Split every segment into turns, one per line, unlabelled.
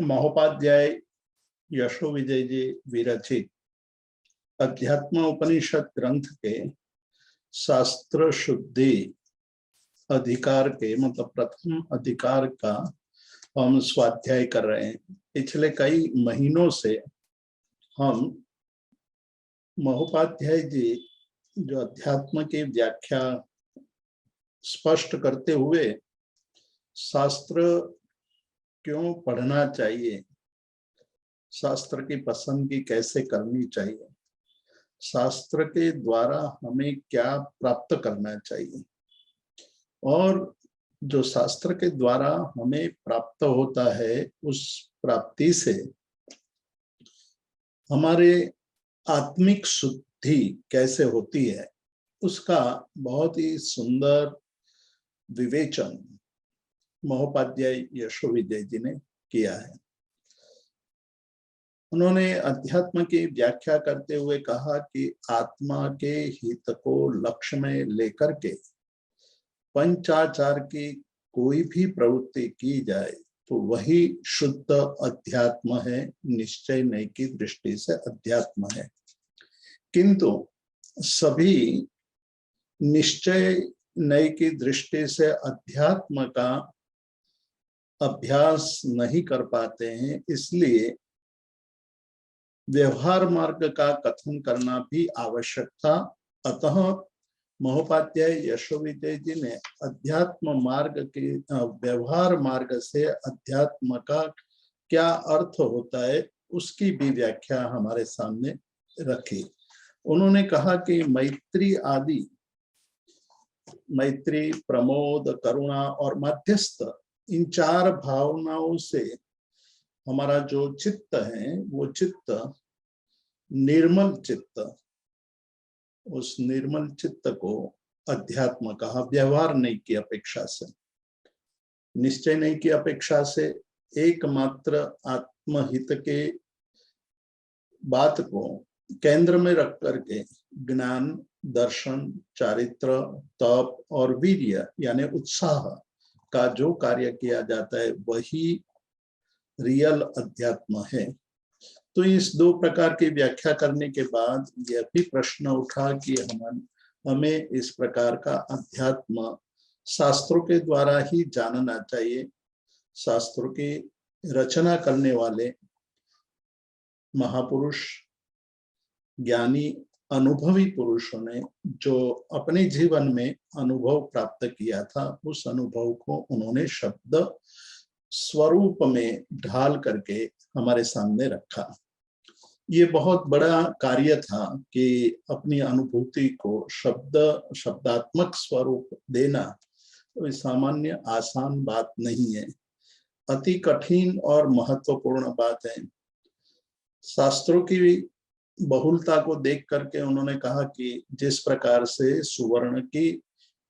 महोपाध्याय यशो विजय जी विरचित अध्यात्म उपनिषद ग्रंथ के शास्त्र शुद्धि अधिकार के मतलब प्रथम अधिकार का हम स्वाध्याय कर रहे हैं। पिछले कई महीनों से हम महोपाध्याय जी जो अध्यात्म की व्याख्या स्पष्ट करते हुए शास्त्र क्यों पढ़ना चाहिए, शास्त्र की पसंदगी कैसे करनी चाहिए, शास्त्र के द्वारा हमें क्या प्राप्त करना चाहिए और जो शास्त्र के द्वारा हमें प्राप्त होता है उस प्राप्ति से हमारे आत्मिक शुद्धि कैसे होती है, उसका बहुत ही सुंदर विवेचन महोपाध्याय यशो विजय जी ने किया है। उन्होंने अध्यात्म की व्याख्या करते हुए कहा कि आत्मा के हित को लक्ष्य में लेकर के पंचाचार की कोई भी प्रवृत्ति की जाए तो वही शुद्ध अध्यात्म है, निश्चय नय की दृष्टि से अध्यात्म है। किंतु सभी निश्चय नय की दृष्टि से अध्यात्म का अभ्यास नहीं कर पाते हैं, इसलिए व्यवहार मार्ग का कथन करना भी आवश्यक था। अतः महोपाध्याय यशो विजय जी ने अध्यात्म मार्ग के व्यवहार मार्ग से अध्यात्म का क्या अर्थ होता है उसकी भी व्याख्या हमारे सामने रखी। उन्होंने कहा कि मैत्री आदि, मैत्री, प्रमोद, करुणा और मध्यस्थ, इन चार भावनाओं से हमारा जो चित्त है वो चित्त निर्मल चित्त, उस निर्मल चित्त को अध्यात्म कहा। व्यवहार नहीं की अपेक्षा से, निश्चय नहीं की अपेक्षा से, एकमात्र आत्महित के बात को केंद्र में रख करके ज्ञान, दर्शन, चारित्र, तप और वीर्य यानी उत्साह का जो कार्य किया जाता है वही रियल अध्यात्म है। तो इस दो प्रकार की व्याख्या करने के बाद यह भी प्रश्न उठा कि हमें इस प्रकार का अध्यात्म शास्त्रों के द्वारा ही जानना चाहिए। शास्त्रों की रचना करने वाले महापुरुष, ज्ञानी, अनुभवी पुरुषों ने जो अपने जीवन में अनुभव प्राप्त किया था उस अनुभव को उन्होंने शब्द स्वरूप में ढाल करके हमारे सामने रखा। ये बहुत बड़ा कार्य था कि अपनी अनुभूति को शब्दात्मक स्वरूप देना तो सामान्य आसान बात नहीं है, अति कठिन और महत्वपूर्ण बात है। शास्त्रों की बहुलता को देख करके उन्होंने कहा कि जिस प्रकार से सुवर्ण की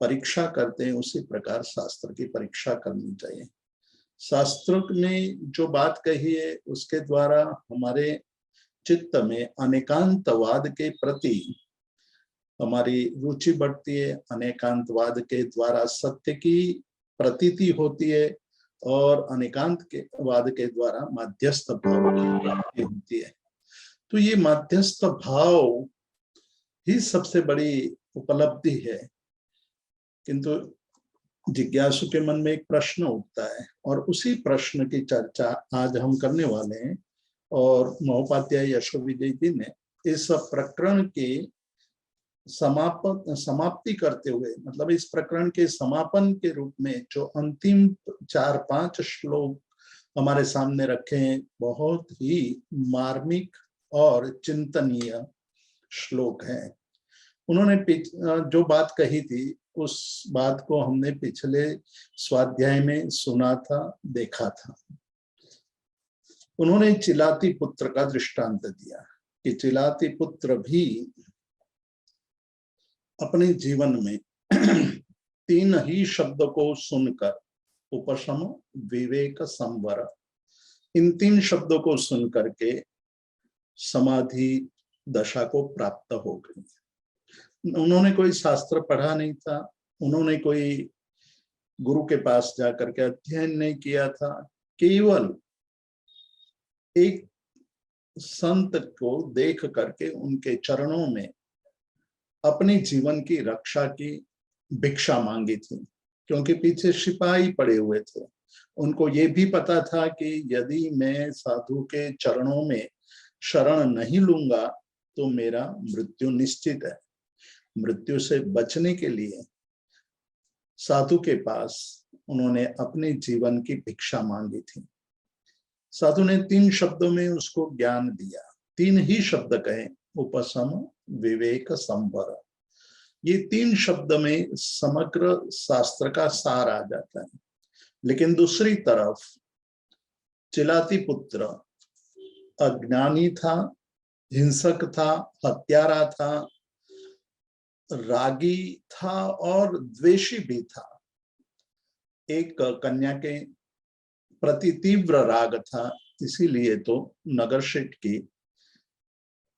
परीक्षा करते हैं उसी प्रकार शास्त्र की परीक्षा करनी चाहिए। शास्त्र ने जो बात कही है उसके द्वारा हमारे चित्त में अनेकांतवाद के प्रति हमारी रुचि बढ़ती है, अनेकांतवाद के द्वारा सत्य की प्रतीति होती है और अनेकांत के वाद के द्वारा मध्यस्थ भाव की प्राप्ति होती है। तो ये मध्यस्थ भाव ही सबसे बड़ी उपलब्धि है। किंतु जिज्ञासु के मन में एक प्रश्न उठता है और उसी प्रश्न की चर्चा आज हम करने वाले हैं। और महोपाध्याय यशो विजय जी ने इस प्रकरण की समाप्ति करते हुए, मतलब इस प्रकरण के समापन के रूप में जो अंतिम 4-5 श्लोक हमारे सामने रखे हैं, बहुत ही मार्मिक और चिंतनीय श्लोक है। उन्होंने जो बात कही थी उस बात को हमने पिछले स्वाध्याय में सुना था, देखा था। उन्होंने चिलाती पुत्र का दृष्टांत दिया कि चिलाती पुत्र भी अपने जीवन में 3 ही शब्द को सुनकर, उपशम, विवेक, संवर, इन 3 शब्दों को सुनकर के समाधि दशा को प्राप्त हो गई। उन्होंने कोई शास्त्र पढ़ा नहीं था, उन्होंने कोई गुरु के पास जाकर के अध्ययन नहीं किया था, केवल एक संत को देख करके उनके चरणों में अपने जीवन की रक्षा की भिक्षा मांगी थी, क्योंकि पीछे सिपाही पड़े हुए थे। उनको ये भी पता था कि यदि मैं साधु के चरणों में शरण नहीं लूंगा तो मेरा मृत्यु निश्चित है। मृत्यु से बचने के लिए साधु के पास उन्होंने अपने जीवन की भिक्षा मांगी थी। साधु ने 3 शब्दों में उसको ज्ञान दिया। 3 ही शब्द कहे, उपशम, विवेक, संवर। ये 3 शब्द में समग्र शास्त्र का सार आ जाता है। लेकिन दूसरी तरफ चिलाती पुत्र अज्ञानी था, हिंसक था, हत्यारा था, रागी था और द्वेषी भी था। एक कन्या के प्रति तीव्र राग था, इसीलिए तो नगर शेठ की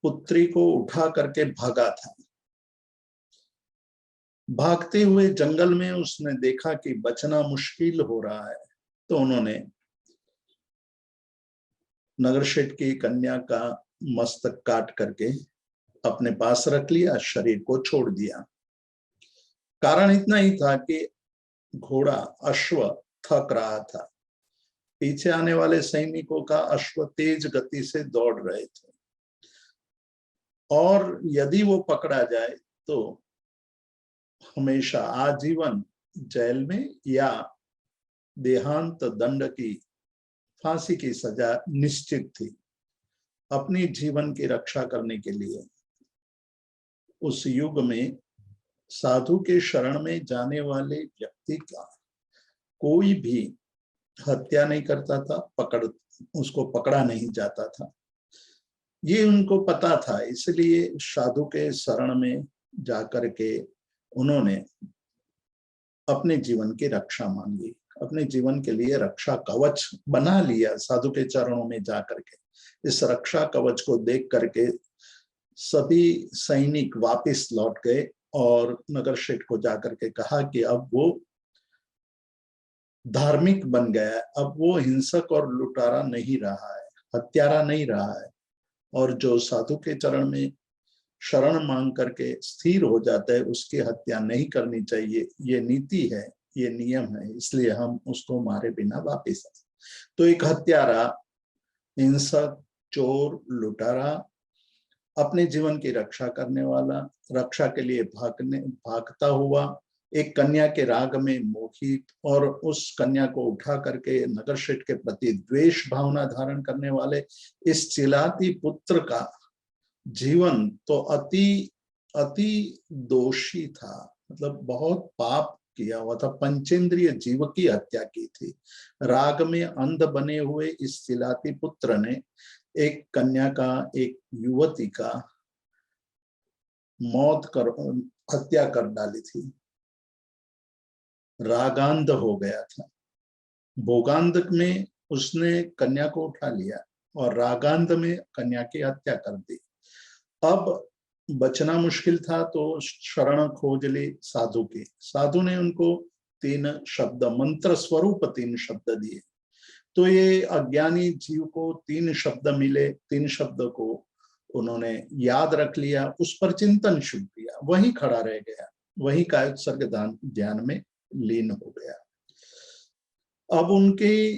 पुत्री को उठा करके भागा था। भागते हुए जंगल में उसने देखा कि बचना मुश्किल हो रहा है, तो उन्होंने नगर शेठ की कन्या का मस्तक काट करके अपने पास रख लिया, शरीर को छोड़ दिया। कारण इतना ही था कि घोड़ा अश्व थक रहा था। पीछे आने वाले सैनिकों का अश्व तेज गति से दौड़ रहे थे और यदि वो पकड़ा जाए तो हमेशा आजीवन जेल में या देहांत दंड की फांसी की सजा निश्चित थी। अपनी जीवन की रक्षा करने के लिए उस युग में साधु के शरण में जाने वाले व्यक्ति का कोई भी हत्या नहीं करता था, उसको पकड़ा नहीं जाता था। ये उनको पता था, इसलिए साधु के शरण में जाकर के उन्होंने अपने जीवन की रक्षा मांगी, अपने जीवन के लिए रक्षा कवच बना लिया साधु के चरणों में जाकर के। इस रक्षा कवच को देख करके सभी सैनिक वापस लौट गए और नगर शेठ को जाकर के कहा कि अब वो धार्मिक बन गया है, अब वो हिंसक और लुटारा नहीं रहा है, हत्यारा नहीं रहा है, और जो साधु के चरण में शरण मांग करके स्थिर हो जाता है उसकी हत्या नहीं करनी चाहिए। ये नीति है, ये नियम है, इसलिए हम उसको मारे बिना वापिस आए। तो एक हत्यारा, हिंसक, चोर, लुटारा, अपने जीवन की रक्षा करने वाला, रक्षा के लिए भागता हुआ, एक कन्या के राग में मोहित और उस कन्या को उठा करके नगर शेठ के प्रति द्वेष भावना धारण करने वाले इस चिलाती पुत्र का जीवन तो अति अति दोषी था। मतलब बहुत पाप किया हुआ था, पंचेंद्रिय जीव की हत्या की थी। राग में अंध बने हुए इस चिलाती पुत्र ने एक कन्या का, एक युवती का हत्या कर डाली थी। रागांध हो गया था। भोगांध में उसने कन्या को उठा लिया और रागांध में कन्या की हत्या कर दी। अब बचना मुश्किल था तो शरण खोज ली साधु की। साधु ने उनको 3 शब्द, मंत्र स्वरूप 3 शब्द दिए। तो ये अज्ञानी जीव को 3 शब्द मिले, 3 शब्द को उन्होंने याद रख लिया, उस पर चिंतन शुरू किया, वहीं खड़ा रह गया, वहीं कायोत्सर्ग ध्यान में लीन हो गया। अब उनके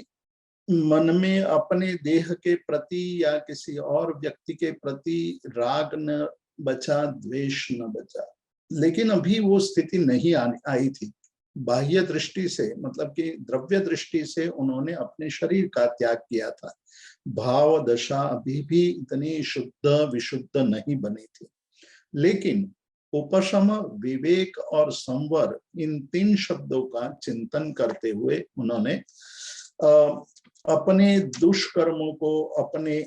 मन में अपने देह के प्रति या किसी और व्यक्ति के प्रति राग न बचा, द्वेष न बचा, लेकिन अभी वो स्थिति नहीं आई थी। बाह्य दृष्टि से, मतलब कि द्रव्य दृष्टि से उन्होंने अपने शरीर का त्याग किया था। भाव दशा अभी भी इतनी शुद्ध विशुद्ध नहीं बनी थी। लेकिन उपशम, विवेक और संवर, इन 3 शब्दों का चिंतन करते हुए उन्होंने अपने दुष्कर्मों को, अपने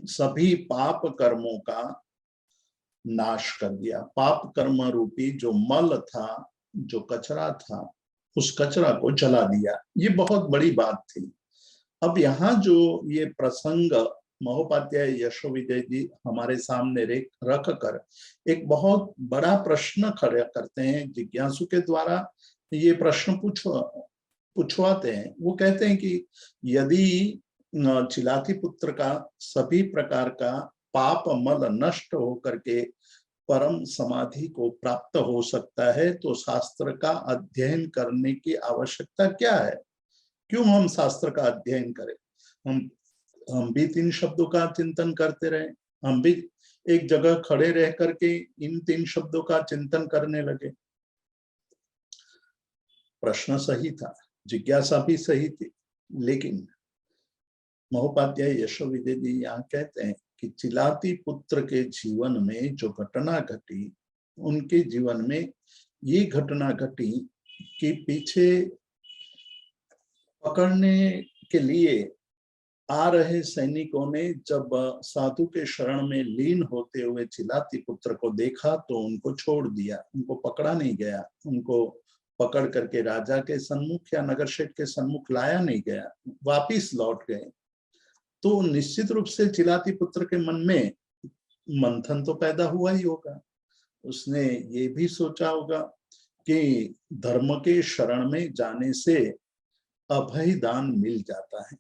सभी पाप कर्मों का नाश कर दिया। पाप कर्म रूपी जो मल था, जो कचरा था, उस कचरा को जला दिया। ये बहुत बड़ी बात थी। अब यहाँ जो ये प्रसंग महोपाध्याय यशोविजय जी हमारे सामने रख कर एक बहुत बड़ा प्रश्न खड़ा करते हैं, जिज्ञासु के द्वारा ये प्रश्न पूछवाते हैं। वो कहते हैं कि यदि चिलाती पुत्र का सभी प्रकार का पाप मल नष्ट होकर के परम समाधि को प्राप्त हो सकता है, तो शास्त्र का अध्ययन करने की आवश्यकता क्या है? क्यों हम शास्त्र का अध्ययन करें? हम भी तीन शब्दों का चिंतन करते रहे, हम भी एक जगह खड़े रह करके इन तीन शब्दों का चिंतन करने लगे। प्रश्न सही था, जिज्ञासा भी सही थी, लेकिन महोपाध्याय यशोविदे जी यहाँ कहते हैं कि चिलाती पुत्र के जीवन में जो घटना घटी, उनके जीवन में ये घटना घटी कि पीछे पकड़ने के लिए आ रहे सैनिकों ने जब साधु के शरण में लीन होते हुए चिलाती पुत्र को देखा तो उनको छोड़ दिया, उनको पकड़ा नहीं गया, उनको पकड़ करके राजा के सम्मुख या नगर शेठ के सम्मुख लाया नहीं गया, वापिस लौट गए। तो निश्चित रूप से चिलाती पुत्र के मन में मंथन तो पैदा हुआ ही होगा। उसने ये भी सोचा होगा कि धर्म के शरण में जाने से अभय दान मिल जाता है,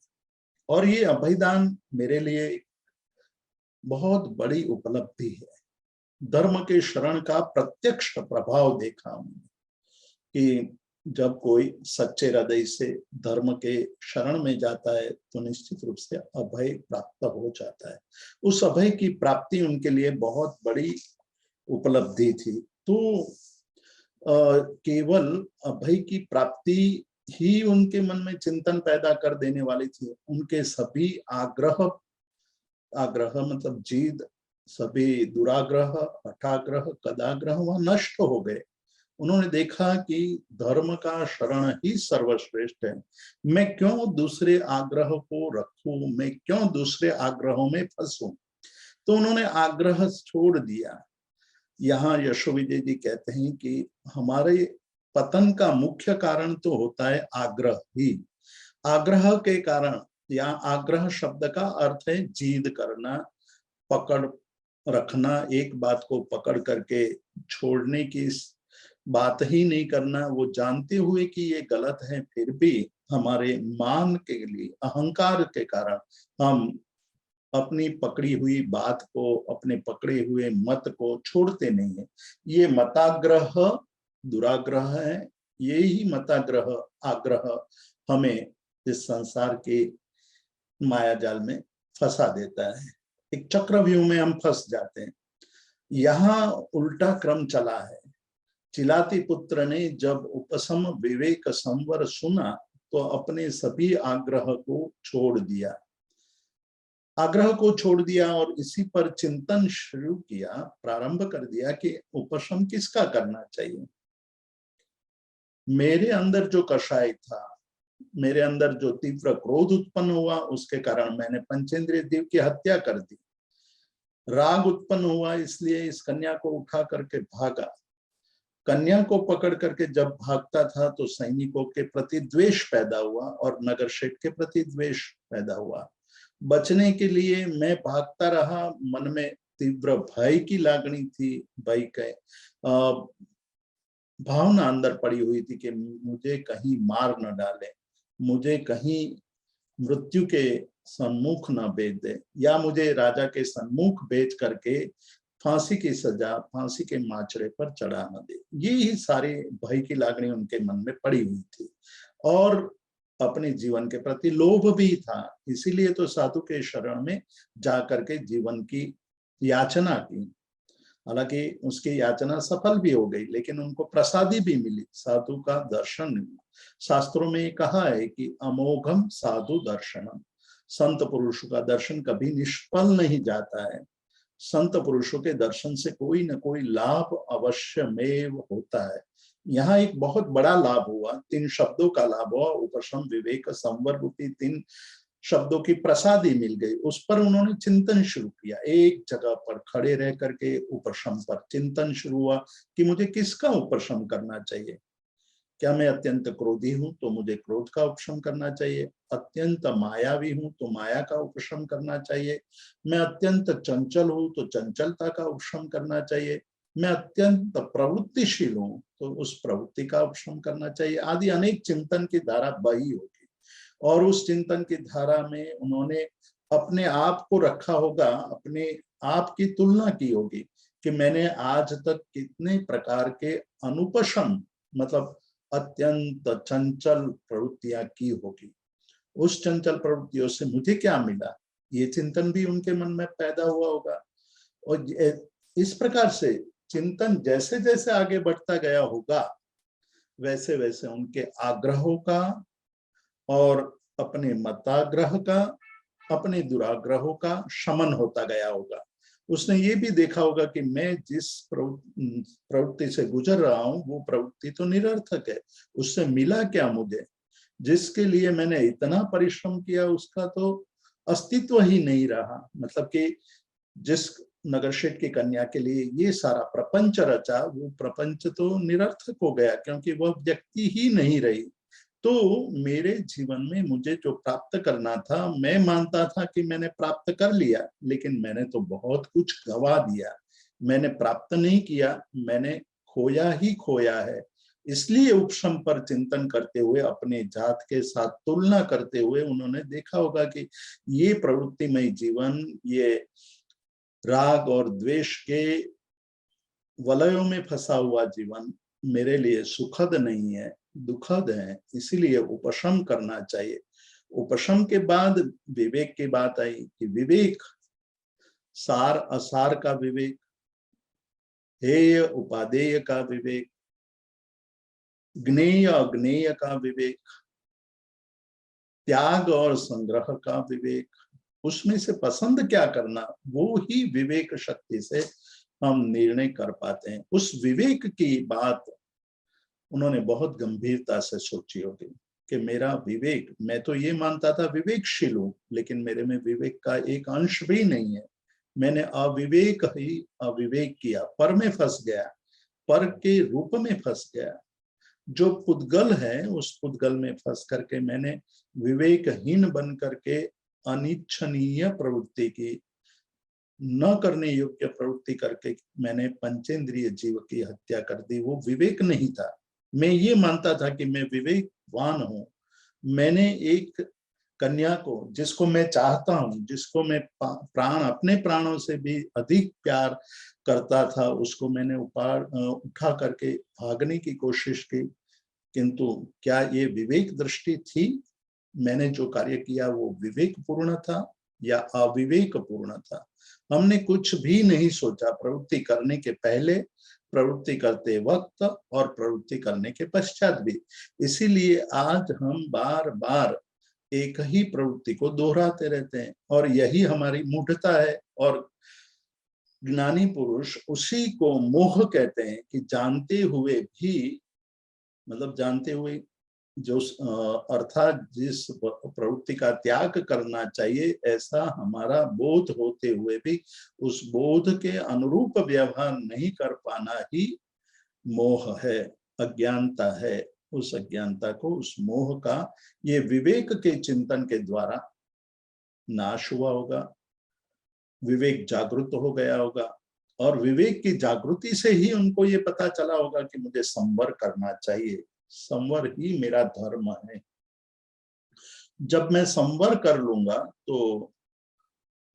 और ये अभय दान मेरे लिए बहुत बड़ी उपलब्धि है। धर्म के शरण का प्रत्यक्ष प्रभाव देखा हमने कि जब कोई सच्चे हृदय से धर्म के शरण में जाता है तो निश्चित रूप से अभय प्राप्त हो जाता है। उस अभय की प्राप्ति उनके लिए बहुत बड़ी उपलब्धि थी। तो केवल अभय की प्राप्ति ही उनके मन में चिंतन पैदा कर देने वाली थी। उनके सभी आग्रह मतलब जीद, सभी दुराग्रह, हठाग्रह, कदाग्रह वह नष्ट हो गए। उन्होंने देखा कि धर्म का शरण ही सर्वश्रेष्ठ है, मैं क्यों दूसरे आग्रह को रखूं, मैं क्यों दूसरे आग्रहों में फंसूं। तो उन्होंने आग्रह छोड़ दिया। यहाँ यशोविजय जी कहते हैं कि हमारे पतन का मुख्य कारण तो होता है आग्रह ही। आग्रह के कारण, या आग्रह शब्द का अर्थ है जीद करना, पकड़ रखना, एक बात को पकड़ करके छोड़ने की बात ही नहीं करना, वो जानते हुए कि ये गलत है फिर भी हमारे मान के लिए, अहंकार के कारण हम अपनी पकड़ी हुई बात को, अपने पकड़े हुए मत को छोड़ते नहीं है। ये मताग्रह दुराग्रह है। यही मताग्रह, आग्रह हमें इस संसार के माया जाल में फंसा देता है। एक चक्रव्यूह में हम फंस जाते हैं। यहाँ उल्टा क्रम चला है। चिलाती पुत्र ने जब उपशम विवेक संवर सुना तो अपने सभी आग्रह को छोड़ दिया, आग्रह को छोड़ दिया और इसी पर चिंतन शुरू किया, प्रारंभ कर दिया कि उपशम किसका करना चाहिए। मेरे अंदर जो कषाय था, मेरे अंदर जो तीव्र क्रोध उत्पन्न हुआ, उसके कारण मैंने पंचेंद्रिय देव की हत्या कर दी। राग उत्पन्न हुआ, इसलिए इस कन्या को उठा करके भागा। कन्या को पकड़ करके जब भागता था तो सैनिकों के प्रति द्वेष पैदा हुआ और नगर शेठ के प्रति द्वेष पैदा हुआ। बचने के लिए मैं भागता रहा, मन में तीव्र भय की लागणी थी, भय के भावना अंदर पड़ी हुई थी कि मुझे कहीं मार न डाले, मुझे कहीं मृत्यु के सम्मुख न भेज दे, या मुझे राजा के सम्मुख भेज करके फांसी की सजा, फांसी के माचड़े पर चढ़ा न दे। ये ही सारी भय की लागणी उनके मन में पड़ी हुई थी और अपने जीवन के प्रति लोभ भी था। इसीलिए तो साधु के शरण में जाकर के जीवन की याचना की। हालांकि उसकी याचना सफल भी हो गई, लेकिन उनको प्रसादी भी मिली, साधु का दर्शन मिला। शास्त्रों में कहा है कि अमोघम साधु दर्शनम, संत पुरुषों का दर्शन कभी निष्फल नहीं जाता है। संत पुरुषों के दर्शन से कोई न कोई लाभ अवश्य में होता है। यहाँ एक बहुत बड़ा लाभ हुआ, 3 शब्दों का लाभ हुआ, उपशम विवेक संवर रूपी 3 शब्दों की प्रसादी मिल गई। उस पर उन्होंने चिंतन शुरू किया। एक जगह पर खड़े रह करके उपशम पर चिंतन शुरू हुआ कि मुझे किसका उपशम करना चाहिए। क्या मैं अत्यंत क्रोधी हूं तो मुझे क्रोध का उपशम करना चाहिए, अत्यंत मायावी हूं तो माया का उपशम करना चाहिए, मैं अत्यंत चंचल हूं तो चंचलता का उपशम करना चाहिए, मैं अत्यंत प्रवृत्तिशील हूं तो उस प्रवृत्ति का उपशम करना चाहिए, आदि अनेक चिंतन की धारा बही होगी। और उस चिंतन की धारा में उन्होंने अपने आप को रखा होगा, अपने आप की तुलना की होगी कि मैंने आज तक कितने प्रकार के अनुपशम मतलब अत्यंत चंचल प्रवृत्तियां की होगी, उस चंचल प्रवृत्तियों से मुझे क्या मिला, ये चिंतन भी उनके मन में पैदा हुआ होगा। और इस प्रकार से चिंतन जैसे जैसे आगे बढ़ता गया होगा, वैसे वैसे उनके आग्रहों का और अपने मताग्रह का, अपने दुराग्रहों का शमन होता गया होगा। उसने ये भी देखा होगा कि मैं जिस प्रवृत्ति से गुजर रहा हूं वो प्रवृत्ति तो निरर्थक है, उससे मिला क्या मुझे, जिसके लिए मैंने इतना परिश्रम किया उसका तो अस्तित्व ही नहीं रहा। मतलब कि जिस नगर शेठ की कन्या के लिए ये सारा प्रपंच रचा, वो प्रपंच तो निरर्थक हो गया क्योंकि वह व्यक्ति ही नहीं रही। तो मेरे जीवन में मुझे जो प्राप्त करना था, मैं मानता था कि मैंने प्राप्त कर लिया, लेकिन मैंने तो बहुत कुछ गवा दिया। मैंने प्राप्त नहीं किया, मैंने खोया ही खोया है। इसलिए उपशम पर चिंतन करते हुए, अपने जात के साथ तुलना करते हुए उन्होंने देखा होगा कि ये प्रवृत्तिमय जीवन, ये राग और द्वेष के वलयों में फंसा हुआ जीवन मेरे लिए सुखद नहीं है, दुखद है। इसीलिए उपशम करना चाहिए। उपशम के बाद विवेक की बात आई कि विवेक, सार असार का विवेक, हेय उपादेय का विवेक, ज्ञेय अज्ञेय का विवेक, त्याग और संग्रह का विवेक, उसमें से पसंद क्या करना, वो ही विवेक शक्ति से हम निर्णय कर पाते हैं। उस विवेक की बात उन्होंने बहुत गंभीरता से सोची होगी कि मेरा विवेक, मैं तो ये मानता था विवेकशील हूं, लेकिन मेरे में विवेक का एक अंश भी नहीं है। मैंने अविवेक ही अविवेक किया, पर में फंस गया, पर के रूप में फंस गया। जो पुद्गल है उस पुद्गल में फंस करके मैंने विवेकहीन बन करके अनिच्छनीय प्रवृत्ति की, न करने योग्य प्रवृत्ति करके मैंने पंचेंद्रिय जीव की हत्या कर दी। वो विवेक नहीं था। मैं ये मानता था कि मैं विवेकवान हूं। मैंने एक कन्या को, जिसको मैं चाहता हूं, जिसको मैं प्राण, अपने प्राणों से भी अधिक प्यार करता था, उसको मैंने उठा करके भागने की कोशिश की। किंतु क्या ये विवेक दृष्टि थी? मैंने जो कार्य किया वो विवेक पूर्ण था या अविवेक पूर्ण था? हमने कुछ भी नहीं सोचा प्रवृत्ति करने के पहले, प्रवृत्ति करते वक्त और प्रवृत्ति करने के पश्चात भी। इसीलिए आज हम बार बार एक ही प्रवृत्ति को दोहराते रहते हैं और यही हमारी मूढ़ता है। और ज्ञानी पुरुष उसी को मोह कहते हैं कि जानते हुए भी, मतलब जानते हुए जो अर्थात जिस प्रवृत्ति का त्याग करना चाहिए, ऐसा हमारा बोध होते हुए भी उस बोध के अनुरूप व्यवहार नहीं कर पाना ही मोह है, अज्ञानता है। उस अज्ञानता को, उस मोह का ये विवेक के चिंतन के द्वारा नाश हुआ होगा। विवेक जागृत हो गया होगा और विवेक की जागृति से ही उनको ये पता चला होगा कि मुझे संवर करना चाहिए, संवर ही मेरा धर्म है। जब मैं संवर कर लूंगा तो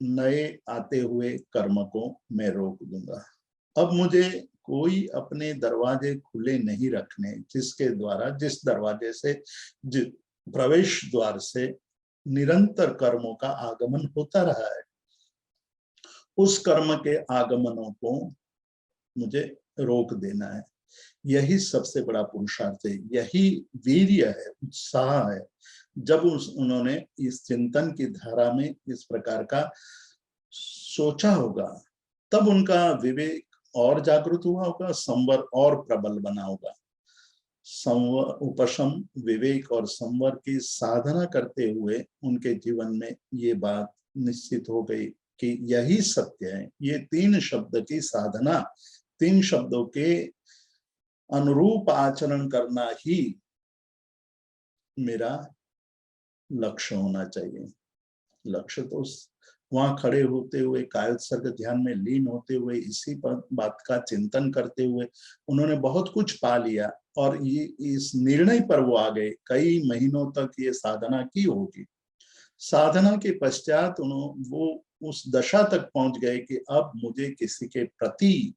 नए आते हुए कर्म को मैं रोक दूंगा। अब मुझे कोई अपने दरवाजे खुले नहीं रखने, जिसके द्वारा, जिस दरवाजे से, प्रवेश द्वार से निरंतर कर्मों का आगमन होता रहा है, उस कर्म के आगमनों को मुझे रोक देना है। यही सबसे बड़ा पुरुषार्थ है, यही वीर्य है, उत्साह है। जब उन्होंने इस चिंतन की धारा में इस प्रकार का सोचा होगा, तब उनका विवेक और जागृत हुआ होगा, संवर और प्रबल बना होगा। संवर, उपशम, विवेक और संवर की साधना करते हुए उनके जीवन में ये बात निश्चित हो गई कि यही सत्य है। ये तीन शब्द की साधना, तीन शब्दों के अनुरूप आचरण करना ही मेरा लक्ष्य होना चाहिए। लक्ष्य तो वहां खड़े होते हुए कायोत्सर्ग ध्यान में लीन होते हुए इसी पर बात का चिंतन करते हुए उन्होंने बहुत कुछ पा लिया और ये इस निर्णय पर वो आ गए। कई महीनों तक ये साधना की होगी। साधना के पश्चात उन्होंने वो उस दशा तक पहुंच गए कि अब मुझे किसी के प्रति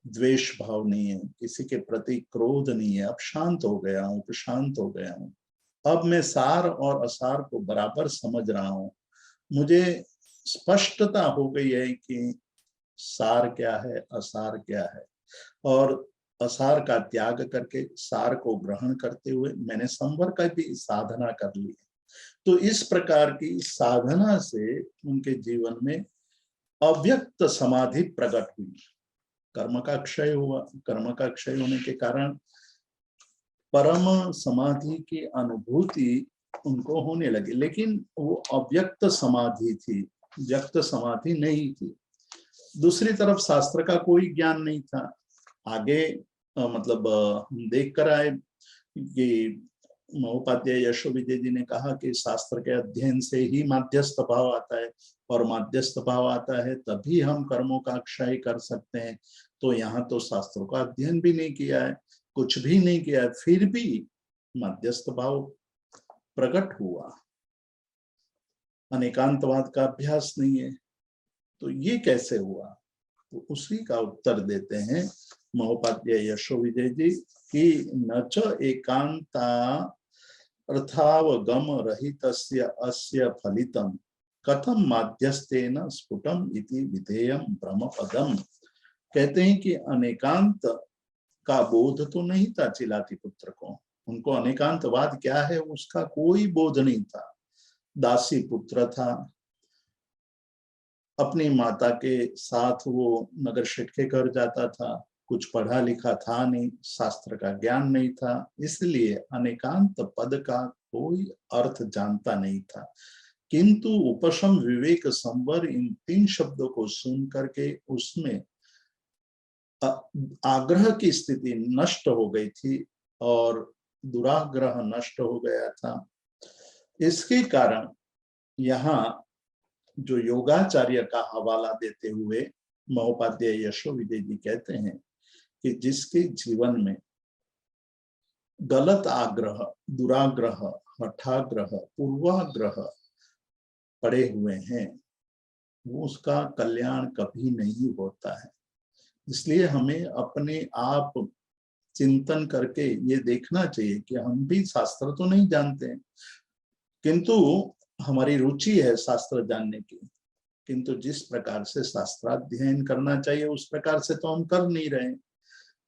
द्वेष भाव नहीं है, किसी के प्रति क्रोध नहीं है, अब शांत हो गया हूँ, प्रशांत हो गया हूँ। अब मैं सार और असार को बराबर समझ रहा हूँ। मुझे स्पष्टता हो गई है कि सार क्या है, असार क्या है, और असार का त्याग करके सार को ग्रहण करते हुए मैंने संवर का भी साधना कर ली। तो इस प्रकार की साधना से उनके जीवन में अव्यक्त समाधि प्रकट हुई। कर्म का क्षय हुआ। कर्म का क्षय होने के कारण परम समाधि की अनुभूति उनको होने लगी, लेकिन वो अव्यक्त समाधि थी, व्यक्त समाधि नहीं थी। दूसरी तरफ शास्त्र का कोई ज्ञान नहीं था। आगे मतलब हम देख कर आए कि महोपाध्याय यशो विजय जी ने कहा कि शास्त्र के अध्ययन से ही माध्यस्थ भाव आता है, और माध्यस्थ भाव आता है तभी हम कर्मों का क्षय कर सकते हैं। तो यहाँ तो शास्त्रों का अध्ययन भी नहीं किया है, कुछ भी नहीं किया है, फिर भी मध्यस्थ भाव प्रकट हुआ। अनेकांतवाद का अभ्यास नहीं है, तो ये कैसे हुआ? तो उसी का उत्तर देते हैं महोपाध्याय यशो विजय जी कि न च एकांता अर्थावगम रहितस्य अस्य फलितम कथम माध्यस्थेन स्फुटम इति विधेयम ब्रह्मपदम। कहते हैं कि अनेकांत का बोध तो नहीं था चिलाती पुत्र को। उनको अनेकांतवाद क्या है उसका कोई बोध नहीं था। दासी पुत्र था, अपनी माता के साथ वो नगर शेठ के घर जाता था, कुछ पढ़ा लिखा था नहीं, शास्त्र का ज्ञान नहीं था, इसलिए अनेकांत पद का कोई अर्थ जानता नहीं था। किंतु उपशम विवेक संवर इन 3 शब्दों को सुन करके उसमें आग्रह की स्थिति नष्ट हो गई थी और दुराग्रह नष्ट हो गया था। इसके कारण यहाँ जो योगाचार्य का हवाला देते हुए महोपाध्याय यशो विजय जी कहते हैं कि जिसके जीवन में गलत आग्रह, दुराग्रह, हठाग्रह, पूर्वाग्रह पड़े हुए हैं, वो उसका कल्याण कभी नहीं होता है। इसलिए हमें अपने आप चिंतन करके ये देखना चाहिए कि हम भी शास्त्र तो नहीं जानते हैं, किंतु हमारी रुचि है शास्त्र जानने की, किंतु जिस प्रकार से शास्त्राध्ययन करना चाहिए उस प्रकार से तो हम कर नहीं रहे।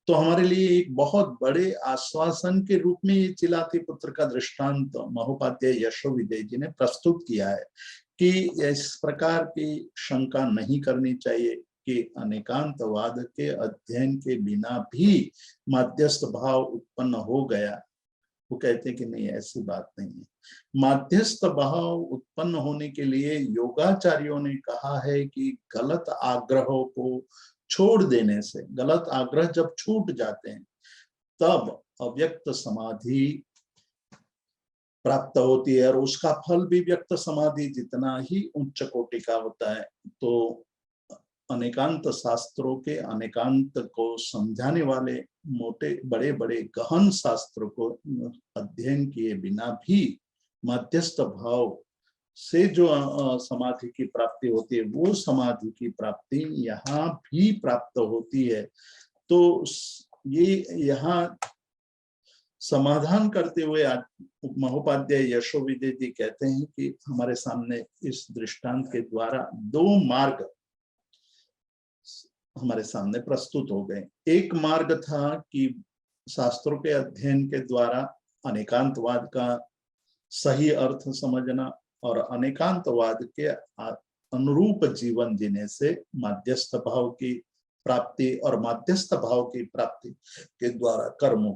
तो हमारे लिए एक बहुत बड़े आश्वासन के रूप में ये चिलाती पुत्र का दृष्टांत महोपाध्याय यशो विजय जी ने प्रस्तुत किया है कि इस प्रकार की शंका नहीं करनी चाहिए कि अनेकांतवाद के अध्ययन के बिना भी माध्यस्थ भाव उत्पन्न हो गया। वो कहते हैं कि नहीं, ऐसी बात नहीं है। माध्यस्थ भाव उत्पन्न होने के लिए योगाचार्यों ने कहा है कि गलत आग्रहों को छोड़ देने से, गलत आग्रह जब छूट जाते हैं तब अव्यक्त समाधि प्राप्त होती है, और उसका फल भी व्यक्त समाधि जितना ही उच्च कोटि का होता है। तो अनेकांत शास्त्रों के अनेकांत को समझाने वाले मोटे बड़े बड़े गहन शास्त्रों को अध्ययन किए बिना भी मध्यस्थ भाव से जो समाधि की प्राप्ति होती है, वो समाधि की प्राप्ति यहाँ भी प्राप्त होती है। तो ये यहाँ समाधान करते हुए महोपाध्याय यशो विजय जी कहते हैं कि हमारे सामने इस दृष्टांत के द्वारा 2 मार्ग हमारे सामने प्रस्तुत हो गए। एक मार्ग था कि शास्त्रों के अध्ययन के द्वारा अनेकांतवाद का सही अर्थ समझना और अनेकांतवाद के अनुरूप जीवन जीने से माध्यस्थ भाव की प्राप्ति, और माध्यस्थ भाव की प्राप्ति के द्वारा कर्मों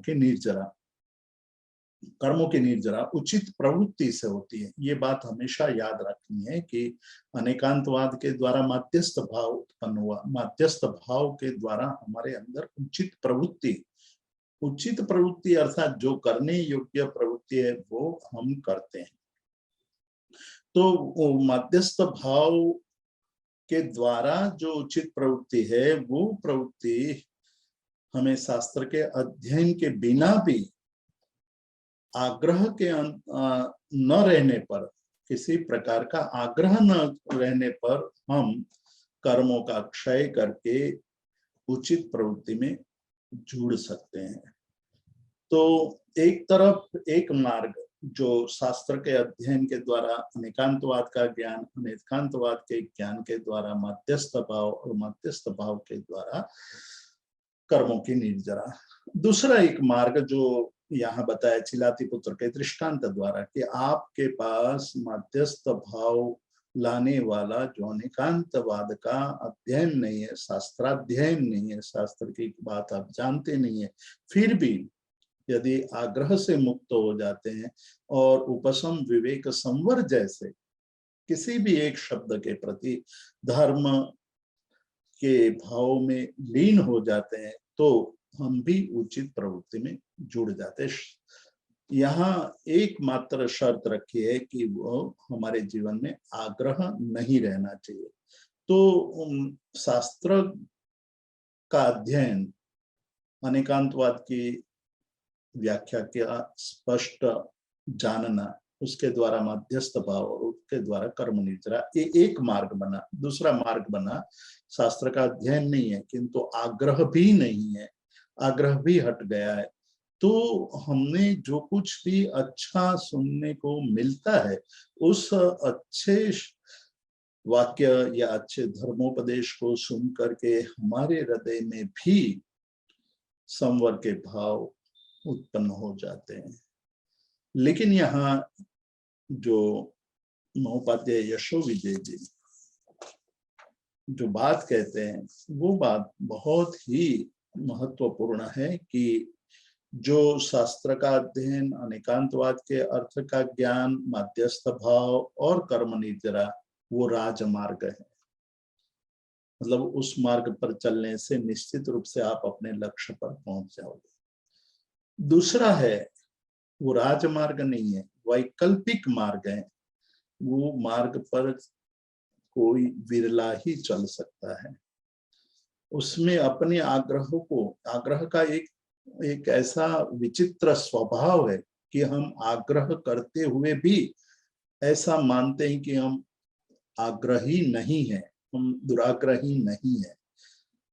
की निर्जरा उचित प्रवृत्ति से होती है। ये बात हमेशा याद रखनी है कि अनेकांतवाद के द्वारा माध्यस्थ भाव उत्पन्न हुआ। माध्यस्थ भाव के द्वारा हमारे अंदर उचित प्रवृत्ति अर्थात जो करने योग्य प्रवृत्ति है वो हम करते हैं। तो वो मध्यस्थ भाव के द्वारा जो उचित प्रवृत्ति है, वो प्रवृत्ति हमें शास्त्र के अध्ययन के बिना भी आग्रह के न रहने पर, किसी प्रकार का आग्रह न रहने पर हम कर्मों का क्षय करके उचित प्रवृत्ति में जुड़ सकते हैं। तो एक तरफ एक मार्ग जो शास्त्र के अध्ययन के द्वारा अनेकांतवाद का ज्ञान, अनेकांतवाद के ज्ञान के द्वारा मध्यस्थ भाव, और मध्यस्थ भाव के द्वारा कर्मों की निर्जरा। दूसरा एक मार्ग जो यहाँ बताया चिलाती पुत्र के दृष्टांत द्वारा, कि आपके पास मध्यस्थ भाव लाने वाला जो अनेकांतवाद का अध्ययन नहीं है, शास्त्राध्ययन नहीं है, शास्त्र की बात आप जानते नहीं है, फिर भी यदि आग्रह से मुक्त हो जाते हैं और उपशम विवेक संवर जैसे किसी भी एक शब्द के प्रति धर्म के भाव में लीन हो जाते हैं, तो हम भी उचित प्रवृत्ति में जुड़ जाते हैं। यहाँ एकमात्र शर्त रखी है कि वो हमारे जीवन में आग्रह नहीं रहना चाहिए। तो शास्त्र का अध्ययन, अनेकांतवाद की व्याख्या का स्पष्ट जानना, उसके द्वारा मध्यस्थ भाव और उसके द्वारा कर्म निर्जरा, ये एक मार्ग बना। दूसरा मार्ग बना, शास्त्र का अध्ययन नहीं है किंतु आग्रह भी नहीं है, आग्रह भी हट गया है, तो हमने जो कुछ भी अच्छा सुनने को मिलता है, उस अच्छे वाक्य या अच्छे धर्मोपदेश को सुन करके हमारे हृदय में भी संवर के भाव उत्पन्न हो जाते हैं। लेकिन यहाँ जो महोपाध्याय यशोविजय जी जो बात कहते हैं, वो बात बहुत ही महत्वपूर्ण है कि जो शास्त्र का अध्ययन, अनेकांतवाद के अर्थ का ज्ञान, मध्यस्थ भाव और कर्म निर्जरा, वो राजमार्ग है। मतलब उस मार्ग पर चलने से निश्चित रूप से आप अपने लक्ष्य पर पहुंच जाओगे। दूसरा है, वो राजमार्ग नहीं है, वैकल्पिक मार्ग है। वो मार्ग पर कोई विरला ही चल सकता है। उसमें अपने आग्रह का एक ऐसा विचित्र स्वभाव है कि हम आग्रह करते हुए भी ऐसा मानते हैं कि हम आग्रही नहीं है, हम दुराग्रही नहीं है।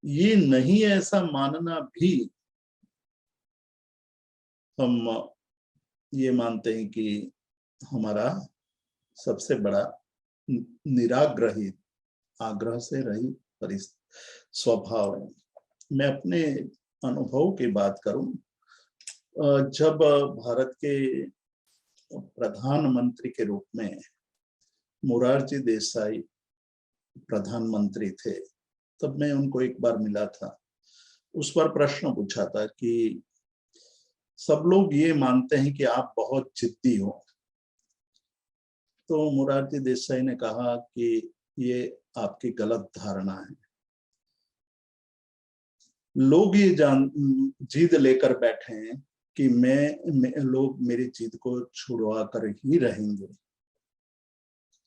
ये नहीं ऐसा मानना भी हम ये मानते हैं कि हमारा सबसे बड़ा निराग्रही, आग्रह से रहित स्वभाव है। मैं अपने अनुभव की बात करूं, जब भारत के प्रधानमंत्री के रूप में मोरारजी देसाई प्रधानमंत्री थे, तब मैं उनको एक बार मिला था। उस पर प्रश्न पूछा था कि सब लोग ये मानते हैं कि आप बहुत जिद्दी हो। तो मोरारजी देसाई ने कहा कि ये आपकी गलत धारणा है। लोग ये जिद लेकर बैठे हैं कि लोग मेरी जिद को छुड़वा कर ही रहेंगे।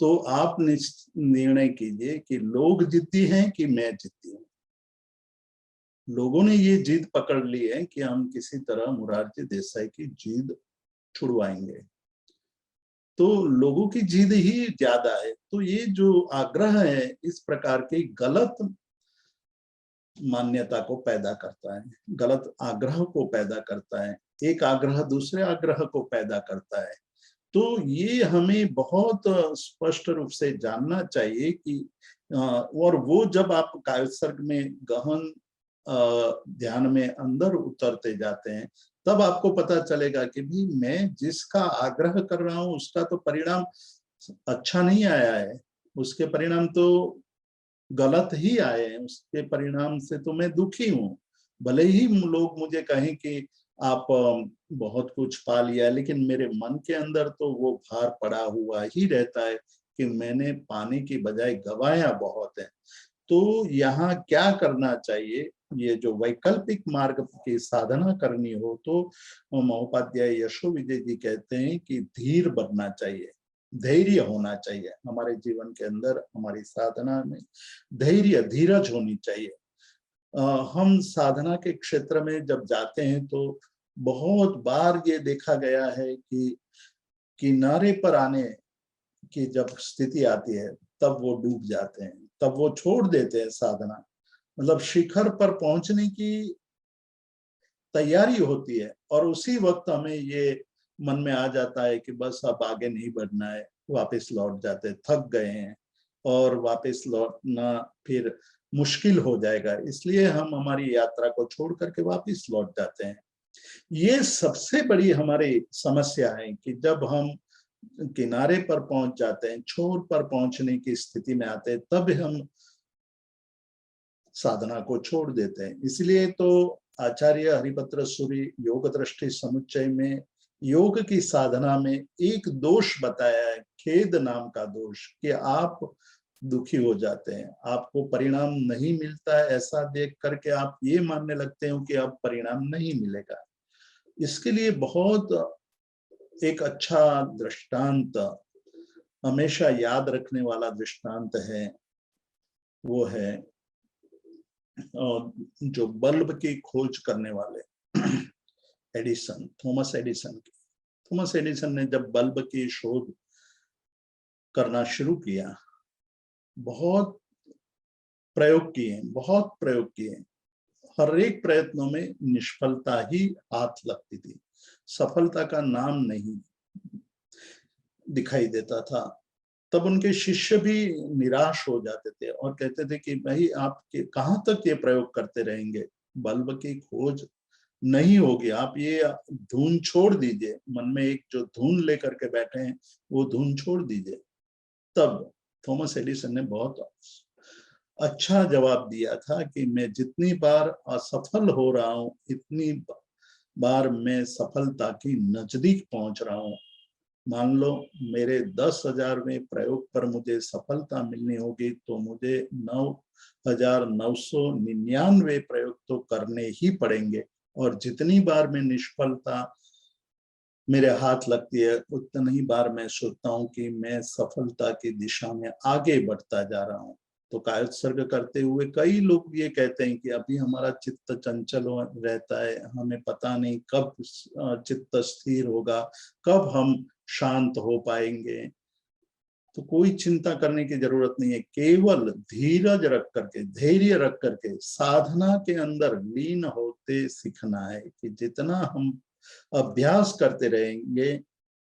तो आप निर्णय कीजिए कि लोग जिद्दी हैं कि मैं जिद्दी हूं। लोगों ने ये जिद पकड़ ली है कि हम किसी तरह मोरारजी देसाई की जिद छुड़वाएंगे। तो लोगों की जिद ही ज्यादा है। तो ये जो आग्रह है, इस प्रकार की गलत मान्यता को पैदा करता है, गलत आग्रह को पैदा करता है। एक आग्रह दूसरे आग्रह को पैदा करता है। तो ये हमें बहुत स्पष्ट रूप से जानना चाहिए कि और वो जब आप कायसर्ग में गहन ध्यान में अंदर उतरते जाते हैं, तब आपको पता चलेगा कि भी मैं जिसका आग्रह कर रहा हूं उसका तो परिणाम अच्छा नहीं आया है, उसके परिणाम तो गलत ही आए हैं, उसके परिणाम से तो मैं दुखी हूं। भले ही लोग मुझे कहें कि आप बहुत कुछ पा लिया, लेकिन मेरे मन के अंदर तो वो भार पड़ा हुआ ही रहता है कि मैंने पाने की बजाय गवाया बहुत है। तो यहाँ क्या करना चाहिए, ये जो वैकल्पिक मार्ग की साधना करनी हो, तो महोपाध्याय यशोविजय जी कहते हैं कि धीर बनना चाहिए। धैर्य होना चाहिए हमारे जीवन के अंदर, हमारी साधना में धैर्य धीरज होनी चाहिए। हम साधना के क्षेत्र में जब जाते हैं तो बहुत बार ये देखा गया है कि किनारे पर आने की जब स्थिति आती है तब वो डूब जाते हैं, तब वो छोड़ देते हैं साधना। मतलब शिखर पर पहुंचने की तैयारी होती है और उसी वक्त हमें ये मन में आ जाता है कि बस अब आगे नहीं बढ़ना है, वापस लौट जाते, थक गए हैं और वापस लौटना फिर मुश्किल हो जाएगा, इसलिए हम हमारी यात्रा को छोड़ करके वापस लौट जाते हैं। ये सबसे बड़ी हमारी समस्या है कि जब हम किनारे पर पहुंच जाते हैं, छोर पर पहुंचने की स्थिति में आते हैं, तब हम साधना को छोड़ देते हैं। इसलिए तो आचार्य हरिपत्र सूरि योग दृष्टि समुच्चय में योग की साधना में एक दोष बताया है, खेद नाम का दोष, कि आप दुखी हो जाते हैं, आपको परिणाम नहीं मिलता है, ऐसा देख करके आप ये मानने लगते हो कि अब परिणाम नहीं मिलेगा। इसके लिए बहुत एक अच्छा दृष्टांत, हमेशा याद रखने वाला दृष्टांत है, वो है जो बल्ब की खोज करने वाले एडिसन, थॉमस एडिसन की। थॉमस एडिसन ने जब बल्ब की शोध करना शुरू किया, बहुत प्रयोग किए, हर एक प्रयत्नों में निष्फलता ही हाथ लगती थी, सफलता का नाम नहीं दिखाई देता था। तब उनके शिष्य भी निराश हो जाते थे और कहते थे कि भाई आप कहाँ तक ये प्रयोग करते रहेंगे, बल्ब की खोज नहीं होगी, आप ये धुन छोड़ दीजिए, मन में एक जो धुन लेकर के बैठे हैं वो धुन छोड़ दीजिए। तब थॉमस एडिसन ने बहुत अच्छा जवाब दिया था कि मैं जितनी बार असफल हो रहा हूं, इतनी बार मैं सफलता की नजदीक पहुंच रहा हूं। मान लो मेरे 10,000वें प्रयोग पर मुझे सफलता मिलनी होगी तो मुझे 9,999 प्रयोग तो करने ही पड़ेंगे, और जितनी बार मैं निष्फलता मेरे हाथ लगती है उतनी बार मैं सोचता हूँ कि मैं सफलता की दिशा में आगे बढ़ता जा रहा हूँ। तो कायोत्सर्ग करते हुए कई लोग ये कहते हैं कि अभी हमारा चित्त चंचल रहता है, हमें पता नहीं कब चित्त स्थिर होगा, कब हम शांत हो पाएंगे। तो कोई चिंता करने की जरूरत नहीं है, केवल धीरज रख करके, धैर्य रख करके साधना के अंदर लीन होते सीखना है कि जितना हम अभ्यास करते रहेंगे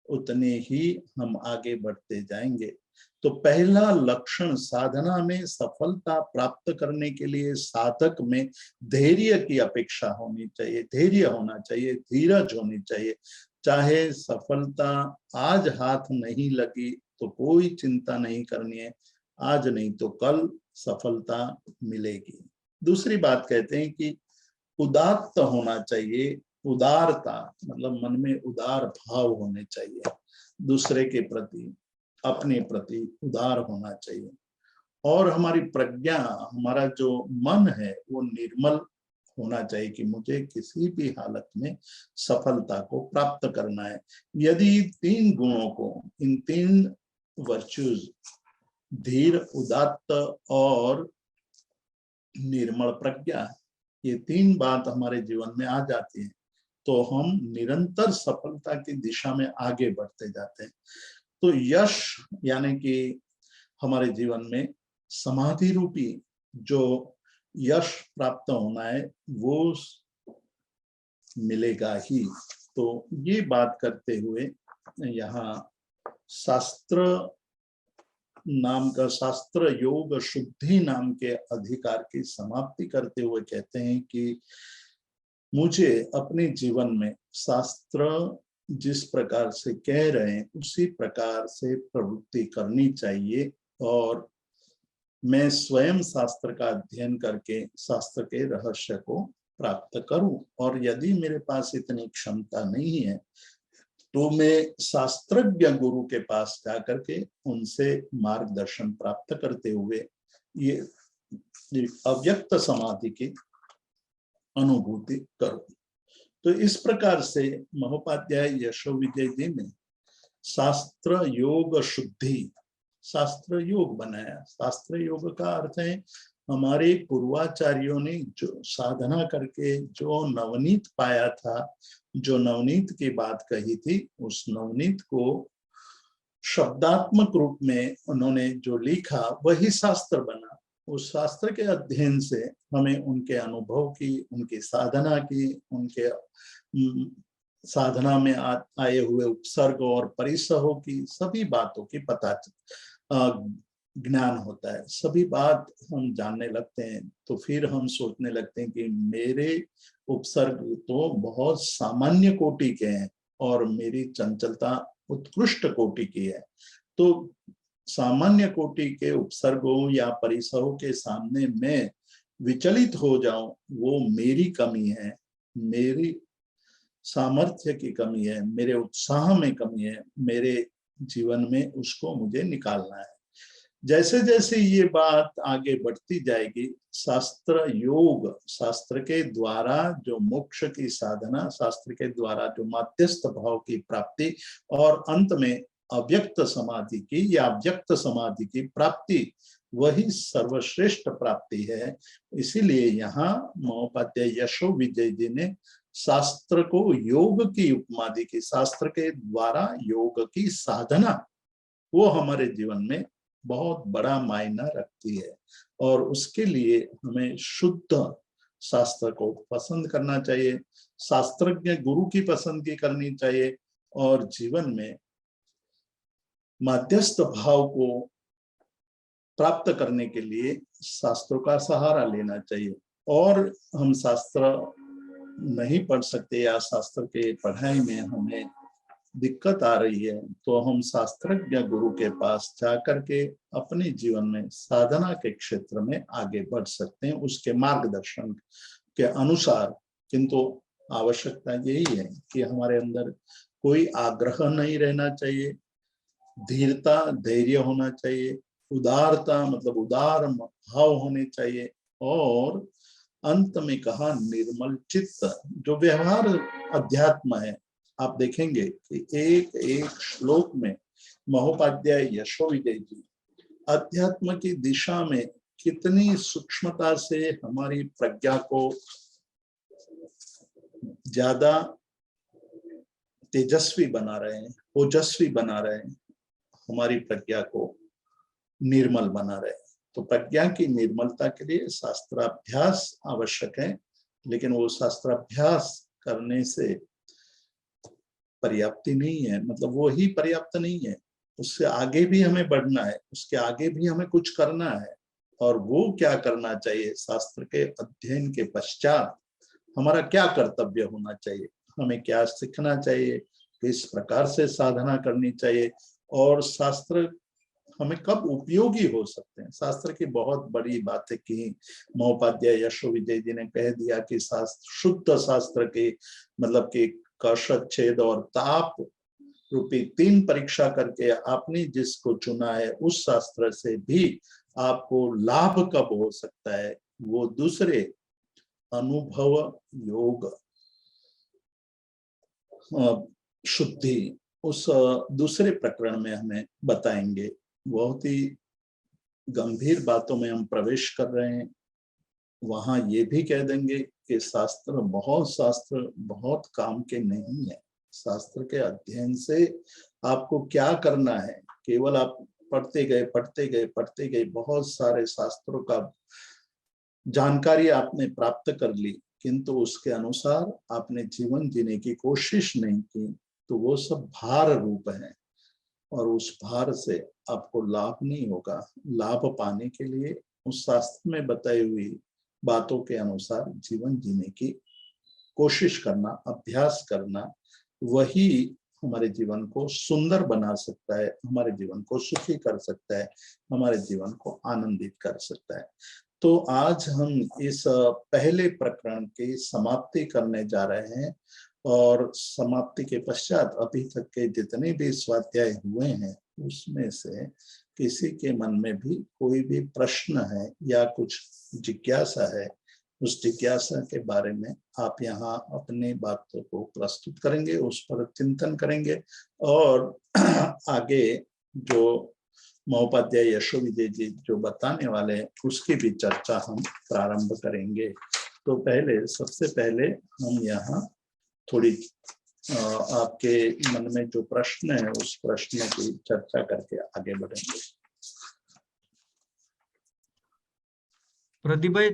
उतने ही हम आगे बढ़ते जाएंगे। तो पहला लक्षण साधना में सफलता प्राप्त करने के लिए साधक में धैर्य की अपेक्षा होनी चाहिए, धैर्य होना चाहिए, धीरज होनी चाहिए। चाहे सफलता आज हाथ नहीं लगी तो कोई चिंता नहीं करनी है, आज नहीं तो कल सफलता मिलेगी। दूसरी बात कहते हैं कि उदात्त होना चाहिए, उदारता मतलब मन में उदार भाव होने चाहिए, दूसरे के प्रति, अपने प्रति उदार होना चाहिए। और हमारी प्रज्ञा, हमारा जो मन है वो निर्मल होना चाहिए कि मुझे किसी भी हालत में सफलता को प्राप्त करना है। यदि तीन गुणों को, इन तीन वर्च्यूज, धीर, उदात्त और निर्मल प्रज्ञा, ये तीन बात हमारे जीवन में आ जाती है तो हम निरंतर सफलता की दिशा में आगे बढ़ते जाते हैं। तो यश यानी कि हमारे जीवन में समाधि रूपी जो यश प्राप्त होना है वो मिलेगा ही। तो ये बात करते हुए यहाँ शास्त्र नाम का, शास्त्र योग शुद्धि नाम के अधिकार की समाप्ति करते हुए कहते हैं कि मुझे अपने जीवन में शास्त्र जिस प्रकार से कह रहे हैं उसी प्रकार से प्रवृत्ति करनी चाहिए, और मैं स्वयं शास्त्र का अध्ययन करके शास्त्र के रहस्य को प्राप्त करूं। और यदि मेरे पास इतनी क्षमता नहीं है तो मैं शास्त्रज्ञ गुरु के पास जाकर के उनसे मार्गदर्शन प्राप्त करते हुए ये अव्यक्त समाधि की अनुभूति करूं। तो इस प्रकार से महोपाध्याय यशोविजय जी ने शास्त्र योग शुद्धि, शास्त्र योग बनाया। शास्त्र योग का अर्थ है हमारे पूर्वाचार्यों ने जो साधना करके जो नवनीत पाया था, जो नवनीत की बात कही थी, उस नवनीत को शब्दात्मक रूप में उन्होंने जो लिखा वही शास्त्र बना। उस शास्त्र के अध्ययन से हमें उनके अनुभव की, उनकी साधना की, उनके साधना में आए हुए उपसर्ग और परिसहों की सभी बातों की ज्ञान होता है। सभी बात हम जानने लगते हैं तो फिर हम सोचने लगते हैं कि मेरे उपसर्ग तो बहुत सामान्य कोटि के हैं और मेरी चंचलता उत्कृष्ट कोटि की है। तो सामान्य कोटि के उपसर्गों या परिसरों के सामने मैं विचलित हो जाऊं, वो मेरी कमी है, मेरी सामर्थ्य की कमी है, मेरे उत्साह में कमी है, मेरे जीवन में उसको मुझे निकालना है। जैसे जैसे ये बात आगे बढ़ती जाएगी, शास्त्र योग, शास्त्र के द्वारा जो मोक्ष की साधना, शास्त्र के द्वारा जो माध्यस्थ भाव की प्राप्ति और अंत में अव्यक्त समाधि की या अव्यक्त समाधि की प्राप्ति, वही सर्वश्रेष्ठ प्राप्ति है। इसीलिए यहाँ महोपाध्याय यशो विजय जी ने शास्त्र को योग की उपमा दी कि शास्त्र के द्वारा योग की साधना वो हमारे जीवन में बहुत बड़ा मायना रखती है और उसके लिए हमें शुद्ध शास्त्र को पसंद करना चाहिए, शास्त्रज्ञ गुरु की पसंदगी करनी चाहिए और जीवन में माध्यस्थ भाव को प्राप्त करने के लिए शास्त्रों का सहारा लेना चाहिए। और हम शास्त्र नहीं पढ़ सकते या शास्त्र के पढ़ाई में हमें दिक्कत आ रही है तो हम शास्त्रज्ञ गुरु के पास जाकर के अपने जीवन में साधना के क्षेत्र में आगे बढ़ सकते हैं उसके मार्गदर्शन के अनुसार। किंतु आवश्यकता यही है कि हमारे अंदर कोई आग्रह नहीं रहना चाहिए, धीरता धैर्य होना चाहिए, उदारता मतलब उदार भाव होने चाहिए और अंत में कहा निर्मल चित्त। जो व्यवहार अध्यात्म है, आप देखेंगे कि एक एक श्लोक में महोपाध्याय यशो विजय जी अध्यात्म की दिशा में कितनी सूक्ष्मता से हमारी प्रज्ञा को ज्यादा तेजस्वी बना रहे हैं, ओजस्वी बना रहे हैं, हमारी प्रज्ञा को निर्मल बना रहे हैं। तो प्रज्ञा की निर्मलता के लिए शास्त्राभ्यास आवश्यक है, लेकिन वो शास्त्राभ्यास करने से पर्याप्ति नहीं है, मतलब वो ही पर्याप्त नहीं है, उससे आगे भी हमें बढ़ना है, उसके आगे भी हमें कुछ करना है। और वो क्या करना चाहिए, शास्त्र के अध्ययन के पश्चात हमारा क्या कर्तव्य होना चाहिए, हमें क्या सीखना चाहिए, किस प्रकार से साधना करनी चाहिए और शास्त्र हमें कब उपयोगी हो सकते हैं। शास्त्र की बहुत बड़ी बातें की महोपाध्याय यशो विजय जी ने कह दिया कि शास्त्र शुद्ध शास्त्र के मतलब कि कष छेद और ताप रूपी 3 परीक्षा करके आपने जिसको चुना है उस शास्त्र से भी आपको लाभ कब हो सकता है, वो दूसरे अनुभव योग शुद्धि उस दूसरे प्रकरण में हमें बताएंगे। बहुत ही गंभीर बातों में हम प्रवेश कर रहे हैं। वहां ये भी कह देंगे कि शास्त्र बहुत काम के नहीं है। शास्त्र के अध्ययन से आपको क्या करना है, केवल आप पढ़ते गए, बहुत सारे शास्त्रों का जानकारी आपने प्राप्त कर ली, किंतु उसके अनुसार आपने जीवन जीने की कोशिश नहीं की, तो वो सब भार रूप है और उस भार से आपको लाभ नहीं होगा। लाभ पाने के लिए उस शास्त्र में बताई हुई बातों के अनुसार जीवन जीने की कोशिश करना, अभ्यास करना, वही हमारे जीवन को सुंदर बना सकता है, हमारे जीवन को सुखी कर सकता है, हमारे जीवन को आनंदित कर सकता है। तो आज हम इस पहले प्रकरण की समाप्ति करने जा रहे हैं और समाप्ति के पश्चात अभी तक के जितने भी स्वाध्याय हुए हैं उसमें से किसी के मन में भी कोई भी प्रश्न है या कुछ जिज्ञासा है उस जिज्ञासा के बारे में आप यहाँ अपने बातों को प्रस्तुत करेंगे, उस पर चिंतन करेंगे और आगे जो महोपाध्याय यशोविजय जी जो बताने वाले हैं उसकी भी चर्चा हम प्रारंभ करेंगे। तो सबसे पहले हम यहाँ थोड़ी आपके मन में जो प्रश्न है उस प्रश्न की चर्चा करके आगे बढ़ेंगे।
प्रदीप भाई,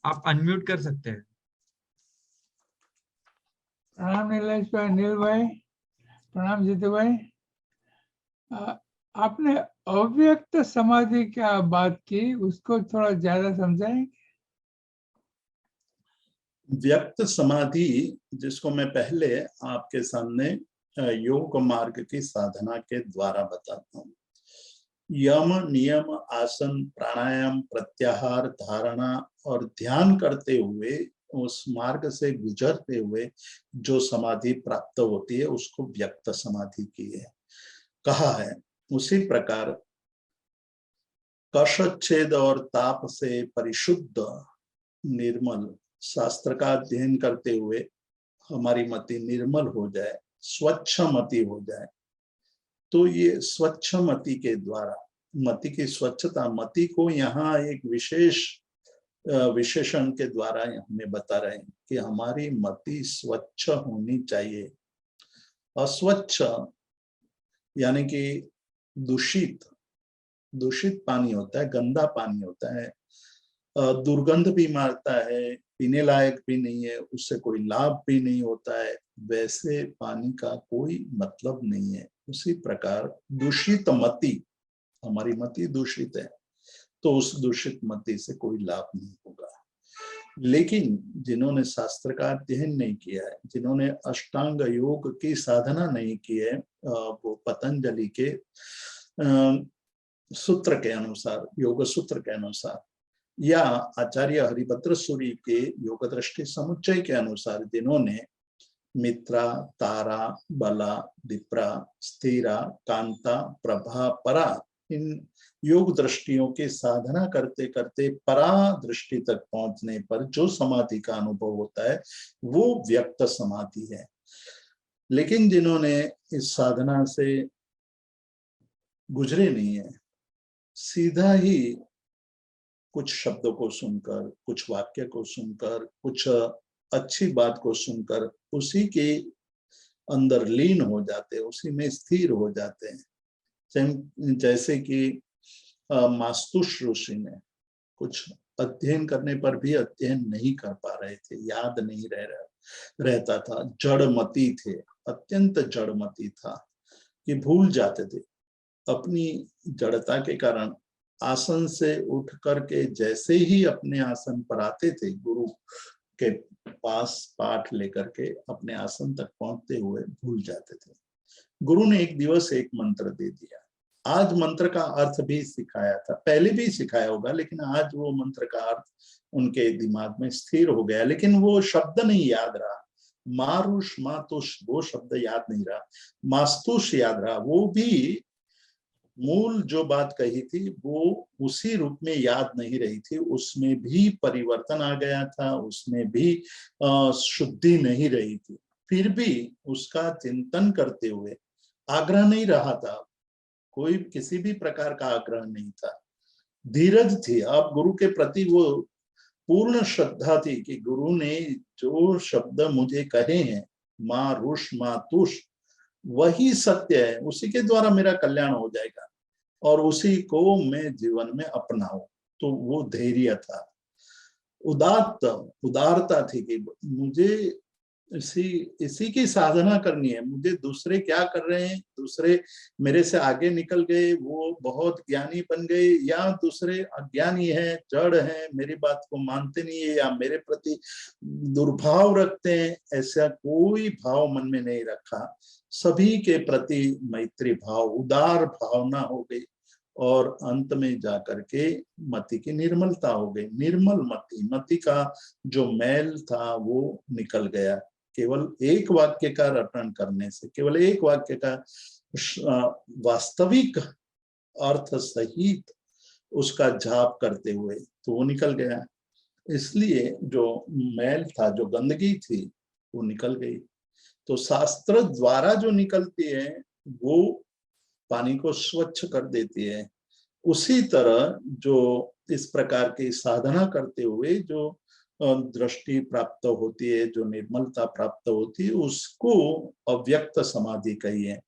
आप अनम्यूट कर सकते हैं।
प्रणाम नीलेश भाई, नील भाई, प्रणाम जीतू भाई। आपने अव्यक्त समाधि क्या बात की, उसको थोड़ा ज्यादा समझाएंगे?
व्यक्त समाधि, जिसको मैं पहले आपके सामने योग मार्ग की साधना के द्वारा बताता हूँ। यम, नियम, आसन, प्राणायाम, प्रत्याहार, धारणा और ध्यान करते हुए उस मार्ग से गुजरते हुए जो समाधि प्राप्त होती है उसको व्यक्त समाधि की है कहा है। उसी प्रकार कषच्छेद और ताप से परिशुद्ध निर्मल शास्त्र का अध्ययन करते हुए हमारी मति निर्मल हो जाए, स्वच्छ मति हो जाए, तो ये स्वच्छ मति के द्वारा मति की स्वच्छता, मति को यहाँ एक विशेष विशेषण के द्वारा हमें बता रहे हैं कि हमारी मति स्वच्छ होनी चाहिए। अस्वच्छ यानी कि दूषित पानी होता है, गंदा पानी होता है, दुर्गंध भी मारता है, पीने लायक भी नहीं है, उससे कोई लाभ भी नहीं होता है, वैसे पानी का कोई मतलब नहीं है। उसी प्रकार दूषित मति, हमारी मति दूषित है तो उस दूषित मति से कोई लाभ नहीं होगा। लेकिन जिन्होंने शास्त्र का अध्ययन नहीं किया है, जिन्होंने अष्टांग योग की साधना नहीं की है, वो पतंजलि के सूत्र के अनुसार, योग सूत्र के अनुसार या आचार्य हरिभद्र सूरी के योग दृष्टि समुच्चय के अनुसार जिन्होंने मित्रा, तारा, बला, विप्रा, स्थिरा, कांता, प्रभा, परा, इन योग दृष्टियों की साधना करते करते परा दृष्टि तक पहुंचने पर जो समाधि का अनुभव होता है वो व्यक्त समाधि है। लेकिन जिन्होंने इस साधना से गुजरे नहीं है, सीधा ही कुछ शब्दों को सुनकर, कुछ वाक्य को सुनकर, कुछ अच्छी बात को सुनकर उसी के अंदर लीन हो जाते हैं, उसी में स्थिर हो जाते हैं। जैसे कि मास्तुष ऋषि ने कुछ अध्ययन करने पर भी अध्ययन नहीं कर पा रहे थे, याद नहीं रहता था, जड़मती थे, अत्यंत जड़मती था कि भूल जाते थे। अपनी जड़ता के कारण आसन से उठ करके जैसे ही अपने आसन पर आते थे, गुरु के पास पाठ लेकर के अपने आसन तक पहुंचते हुए भूल जाते थे। गुरु ने एक दिवस एक मंत्र दे दिया। आज मंत्र का अर्थ भी सिखाया था, पहले भी सिखाया होगा, लेकिन आज वो मंत्र का अर्थ उनके दिमाग में स्थिर हो गया, लेकिन वो शब्द नहीं याद रहा। मारुष, मातुष, वो शब्द याद नहीं रहा, मास्तुष याद रहा। वो भी मूल जो बात कही थी वो उसी रूप में याद नहीं रही थी, उसमें भी परिवर्तन आ गया था, उसमें भी शुद्धि नहीं रही थी। फिर भी उसका चिंतन करते हुए आग्रह नहीं रहा था, कोई किसी भी प्रकार का आग्रह नहीं था, धीरज थी। अब गुरु के प्रति वो पूर्ण श्रद्धा थी कि गुरु ने जो शब्द मुझे कहे हैं, माँ रुष माँ तुष, वही सत्य है, उसी के द्वारा मेरा कल्याण हो जाएगा और उसी को मैं जीवन में अपनाऊं। तो वो धैर्य था, उदारता थी कि मुझे इसी की साधना करनी है। मुझे दूसरे क्या कर रहे हैं, दूसरे मेरे से आगे निकल गए, वो बहुत ज्ञानी बन गए, या दूसरे अज्ञानी हैं, जड़ हैं, मेरी बात को मानते नहीं है, या मेरे प्रति दुर्भाव रखते हैं, ऐसा कोई भाव मन में नहीं रखा। सभी के प्रति मैत्री भाव, उदार भावना हो गई और अंत में जाकर के मति की निर्मलता हो गई। निर्मल मति का जो मैल था वो निकल गया। केवल एक वाक्य का रटन करने से, केवल एक वाक्य का वास्तविक अर्थ सहित उसका जाप करते हुए तो वो निकल गया। इसलिए जो मैल था, जो गंदगी थी, वो निकल गई। तो शास्त्र द्वारा जो निकलती है वो पानी को स्वच्छ कर देती है। उसी तरह जो इस प्रकार की साधना करते हुए जो दृष्टि प्राप्त होती है, जो निर्मलता प्राप्त होती है, उसको अव्यक्त समाधि कही है।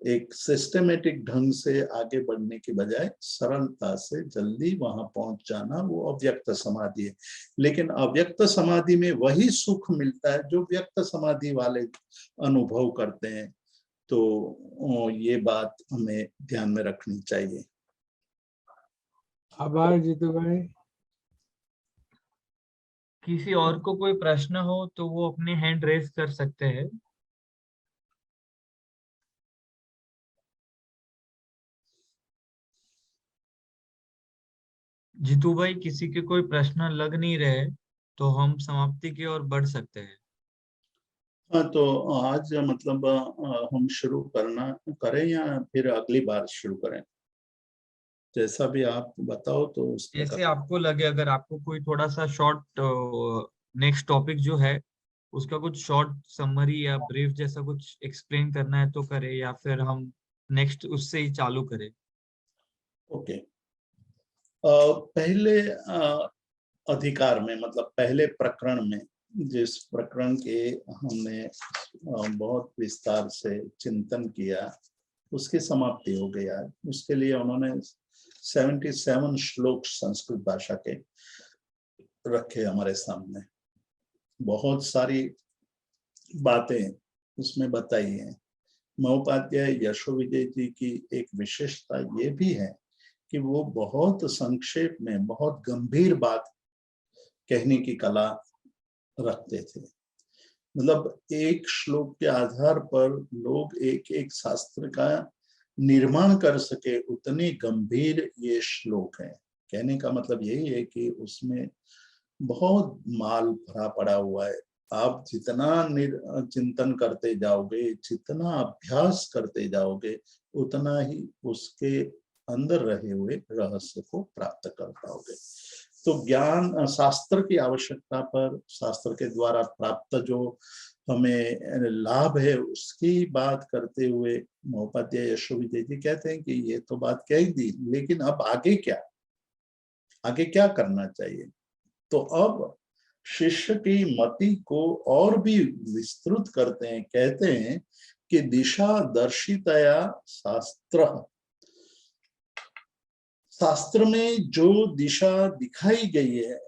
एक सिस्टमेटिक ढंग से आगे बढ़ने के बजाय सरलता से जल्दी वहां पहुंच जाना, वो अव्यक्त समाधि है। लेकिन अव्यक्त समाधि में वही सुख मिलता है जो व्यक्त समाधि वाले अनुभव करते हैं। तो ये बात हमें ध्यान में रखनी चाहिए।
आभार जीतू भाई।
किसी और को कोई प्रश्न हो तो वो अपने हैंड रेज कर सकते हैं। जीतू भाई, किसी के कोई प्रश्न लग नहीं रहे तो हम समाप्ति की ओर बढ़ सकते हैं।
हाँ, तो आज मतलब हम शुरू करना करें या फिर अगली बार शुरू करें, जैसा भी आप बताओ तो उस
जैसे
प्रकार।
आपको लगे, अगर आपको कोई थोड़ा सा शॉर्ट नेक्स्ट टॉपिक जो है उसका कुछ शॉर्ट समरी या ब्रीफ जैसा कुछ एक्सप्लेन करना है तो करें, या फिर हम नेक्स्ट उससे ही चालू करें।
ओके। पहले अधिकार में, मतलब पहले प्रकरण में, जिस प्रकरण के हमने बहुत विस्तार से चिंतन किया, उसकी समाप्ति हो गई आज। उसके लिए उन्होंने 77 श्लोक संस्कृत भाषा के रखे हमारे सामने। बहुत सारी बातें उसमें बताई हैं। महोपाध्याय यशोविजय जी की एक विशेषता ये भी है कि वो बहुत संक्षेप में बहुत गंभीर बात कहने की कला रखते थे। मतलब एक श्लोक के आधार पर लोग एक एक शास्त्र का निर्माण कर सके, उतने गंभीर ये श्लोक हैं। कहने का मतलब यही है कि उसमें बहुत माल भरा पड़ा हुआ है। आप जितना चिंतन करते जाओगे, जितना अभ्यास करते जाओगे, उतना ही उसके अंदर रहे हुए रहस्य को प्राप्त कर पाओगे। तो ज्ञान शास्त्र की आवश्यकता पर, शास्त्र के द्वारा प्राप्त जो हमें लाभ है उसकी बात करते हुए महोपाध्याय यशोविजय जी कहते हैं कि ये तो बात कह दी, लेकिन अब आगे क्या, आगे क्या करना चाहिए। तो अब शिष्य की मति को और भी विस्तृत करते हैं। कहते हैं कि दिशा दर्शितया शास्त्र, शास्त्र में जो दिशा दिखाई गई है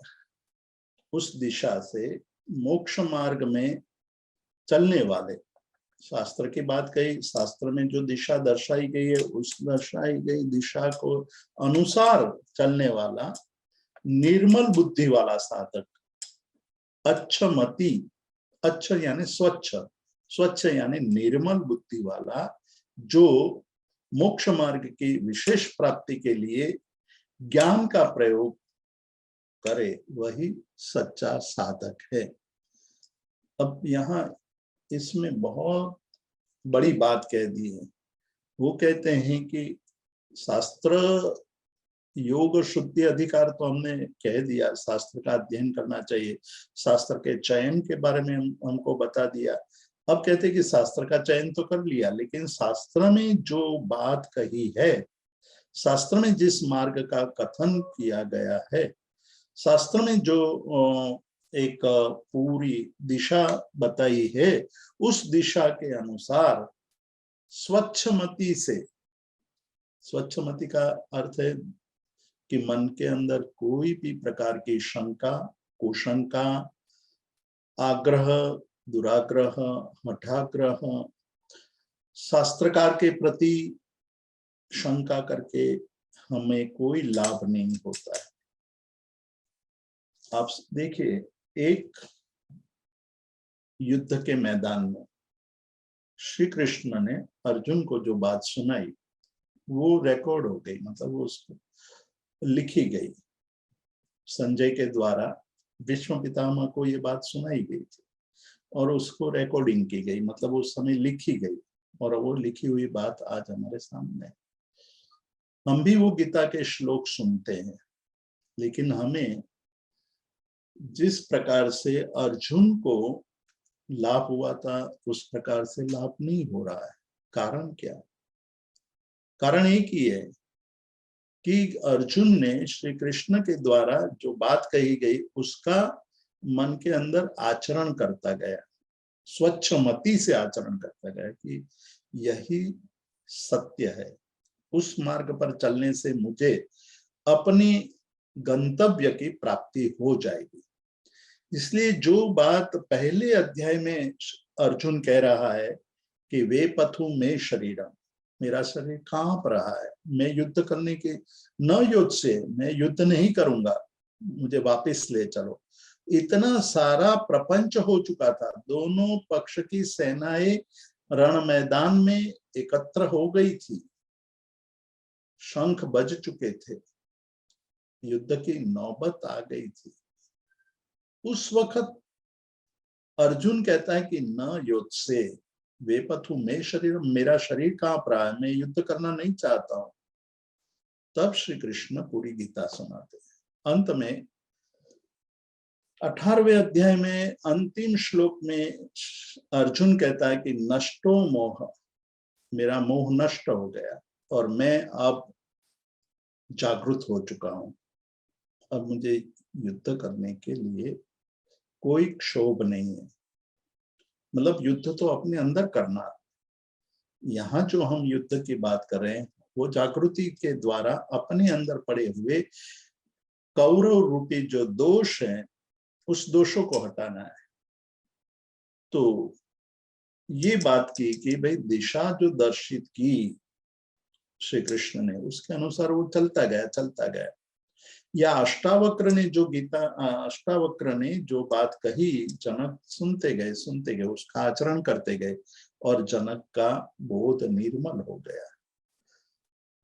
उस दिशा से मोक्ष मार्ग में चलने वाले, शास्त्र की बात कही, शास्त्र में जो दिशा दर्शाई गई है उस दर्शाई गई दिशा को अनुसार चलने वाला निर्मल बुद्धि वाला साधक, अच्छमति, अच्छ यानी स्वच्छ, स्वच्छ यानी निर्मल बुद्धि वाला, जो मोक्ष मार्ग की विशेष प्राप्ति के लिए ज्ञान का प्रयोग करे, वही सच्चा साधक है। अब यहाँ इसमें बहुत बड़ी बात कह दी है। वो कहते हैं कि शास्त्र योग शुद्धि अधिकार तो हमने कह दिया, शास्त्र का अध्ययन करना चाहिए, शास्त्र के चयन के बारे में हमको बता दिया। अब कहते हैं कि शास्त्र का चयन तो कर लिया, लेकिन शास्त्र में जो बात कही है, शास्त्र में जिस मार्ग का कथन किया गया है, शास्त्र में जो एक पूरी दिशा बताई है, उस दिशा के अनुसार स्वच्छमति से, स्वच्छमति का अर्थ है कि मन के अंदर कोई भी प्रकार की शंका, कुशंका, आग्रह, दुराग्रह, हठाग्रह, शास्त्रकार के प्रति शंका करके हमें कोई लाभ नहीं होता है। आप देखिए, एक युद्ध के मैदान में श्री कृष्ण ने अर्जुन को जो बात सुनाई वो रिकॉर्ड हो गई, मतलब वो उसको लिखी गई। संजय के द्वारा भीष्म पितामह को ये बात सुनाई गई थी और उसको रिकॉर्डिंग की गई, मतलब उस समय लिखी गई, और वो लिखी हुई बात आज हमारे सामने है। हम भी वो गीता के श्लोक सुनते हैं, लेकिन हमें जिस प्रकार से अर्जुन को लाभ हुआ था उस प्रकार से लाभ नहीं हो रहा है। कारण क्या? कारण एक ही है कि अर्जुन ने श्री कृष्ण के द्वारा जो बात कही गई उसका मन के अंदर आचरण करता गया, स्वच्छ मति से आचरण करता गया कि यही सत्य है, उस मार्ग पर चलने से मुझे अपनी गंतव्य की प्राप्ति हो जाएगी। इसलिए जो बात पहले अध्याय में अर्जुन कह रहा है कि वे पथु में शरीरम, मेरा शरीर कांप रहा है, मैं युद्ध करने के न युद्ध से, मैं युद्ध नहीं करूंगा, मुझे वापस ले चलो। इतना सारा प्रपंच हो चुका था, दोनों पक्ष की सेनाएं रण मैदान में एकत्र हो गई थी, शंख बज चुके थे, युद्ध की नौबत आ गई थी। उस वक्त अर्जुन कहता है कि न युद्ध से, वे पथु में शरीर, मेरा शरीर कांप रहा है, मैं युद्ध करना नहीं चाहता हूं। तब श्री कृष्ण पूरी गीता सुनाते हैं। अंत में 18वें अध्याय में अंतिम श्लोक में अर्जुन कहता है कि नष्टो मोह, मेरा मोह नष्ट हो गया और मैं अब जागृत हो चुका हूं, अब मुझे युद्ध करने के लिए कोई क्षोभ नहीं है। मतलब युद्ध तो अपने अंदर करना, यहाँ जो हम युद्ध की बात कर रहे हैं वो जागृति के द्वारा अपने अंदर पड़े हुए कौरव रूपी जो दोष है उस दोषों को हटाना है। तो ये बात की कि भाई दिशा जो दर्शित की श्री कृष्ण ने, उसके अनुसार वो चलता गया। या अष्टावक्र ने जो गीता, अष्टावक्र ने जो बात कही, जनक सुनते गए, उसका आचरण करते गए और जनक का बोध निर्मल हो गया।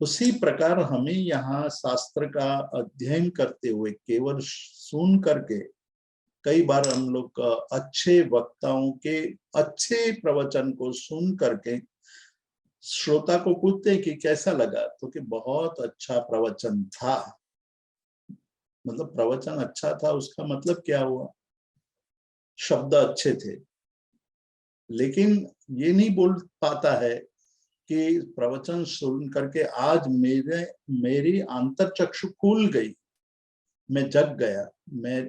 उसी प्रकार हमें यहाँ शास्त्र का अध्ययन करते हुए केवल सुन करके, कई बार हम लोग अच्छे वक्ताओं के अच्छे प्रवचन को सुन करके श्रोता को पूछते हैं कि कैसा लगा, तो कि बहुत अच्छा प्रवचन था। मतलब प्रवचन अच्छा था उसका मतलब क्या हुआ? शब्द अच्छे थे, लेकिन ये नहीं बोल पाता है कि प्रवचन सुन करके आज मेरी अंतर्चक्षु खुल गई, मैं जग गया,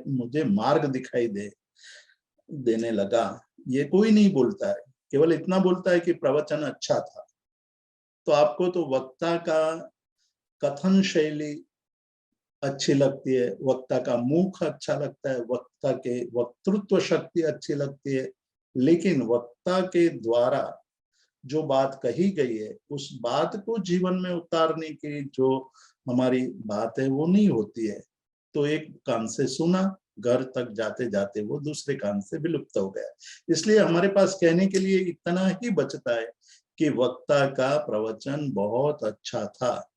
मुझे मार्ग दिखाई देने लगा। ये कोई नहीं बोलता है, केवल इतना बोलता है कि प्रवचन अच्छा था। तो आपको तो वक्ता का कथन शैली अच्छी लगती है, वक्ता का मुख अच्छा लगता है, वक्ता के वक्तृत्व शक्ति अच्छी लगती है, लेकिन वक्ता के द्वारा जो बात कही गई है उस बात को जीवन में उतारने की जो हमारी बात है वो नहीं होती है। तो एक कान से सुना, घर तक जाते जाते वो दूसरे कान से विलुप्त हो गया। इसलिए हमारे पास कहने के लिए इतना ही बचता है कि वक्ता का प्रवचन बहुत अच्छा था।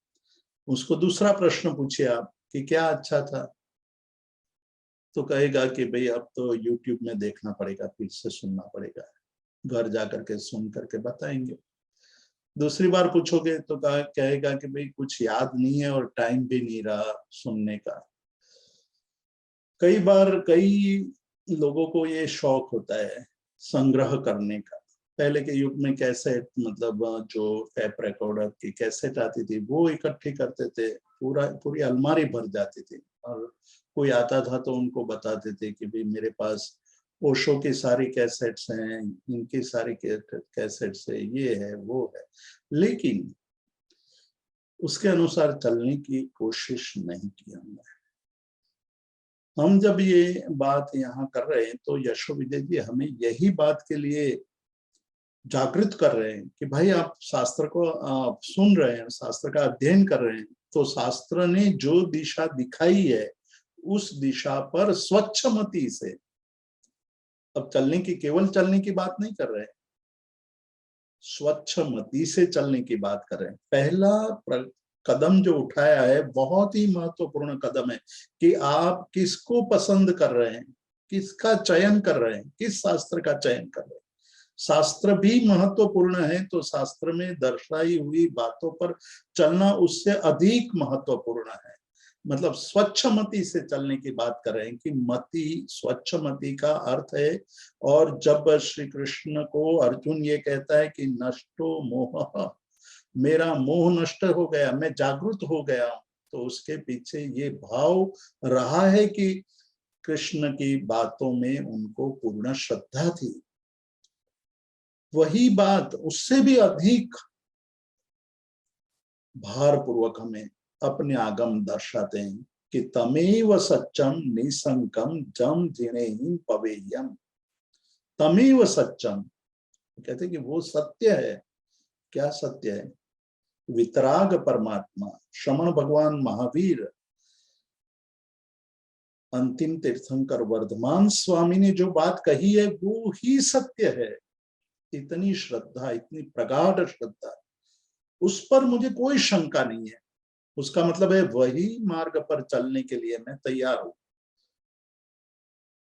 उसको दूसरा प्रश्न पूछिए आप कि क्या अच्छा था, तो कहेगा कि भाई अब तो YouTube में देखना पड़ेगा, फिर से सुनना पड़ेगा, घर जाकर के सुन करके बताएंगे। दूसरी बार पूछोगे तो कहेगा कि भाई कुछ याद नहीं है और टाइम भी नहीं रहा सुनने का। कई बार कई लोगों को ये शौक होता है संग्रह करने का। पहले के युग में कैसेट, मतलब जो टेप रिकॉर्डर की कैसेट आती थी वो इकट्ठी करते थे, पूरी अलमारी भर जाती थी। और कोई आता था तो उनको बताते थे कि भाई मेरे पास ओशो की सारी कैसेट्स हैं, इनकी सारी कैसेट्स है, ये है वो है, लेकिन उसके अनुसार चलने की कोशिश नहीं की हमने। हम जब ये बात यहाँ कर रहे हैं तो यशो विजय जी हमें यही बात के लिए जागृत कर रहे हैं कि भाई आप शास्त्र को सुन रहे हैं, शास्त्र का अध्ययन कर रहे हैं, तो शास्त्र ने जो दिशा दिखाई है उस दिशा पर स्वच्छ मति से अब चलने की, केवल चलने की बात नहीं कर रहे हैं, स्वच्छ मति से चलने की बात कर रहे हैं। पहला कदम जो उठाया है बहुत ही महत्वपूर्ण कदम है कि आप किसको पसंद कर रहे हैं, किसका चयन कर रहे हैं, किस शास्त्र का चयन कर रहे हैं। शास्त्र भी महत्वपूर्ण है, तो शास्त्र में दर्शाई हुई बातों पर चलना उससे अधिक महत्वपूर्ण है। मतलब स्वच्छ मति से चलने की बात कर रहे हैं कि मति, स्वच्छ मति का अर्थ है। और जब श्री कृष्ण को अर्जुन ये कहता है कि नष्टो मोह, मेरा मोह नष्ट हो गया, मैं जागृत हो गया, तो उसके पीछे ये भाव रहा है कि कृष्ण की बातों में उनको पूर्ण श्रद्धा थी। वही बात उससे भी अधिक भारपूर्वक हमें अपने आगम दर्शाते हैं कि तमेव सच्चम निसंकम जम जिनेहि पवेयम। तमेव सच्चम, कहते हैं कि वो सत्य है। क्या सत्य है? वितराग परमात्मा, श्रमण भगवान महावीर, अंतिम तीर्थंकर वर्धमान स्वामी ने जो बात कही है वो ही सत्य है। इतनी श्रद्धा, इतनी प्रगाढ़ श्रद्धा, उस पर मुझे कोई शंका नहीं है। उसका मतलब है वही मार्ग पर चलने के लिए मैं तैयार हूं।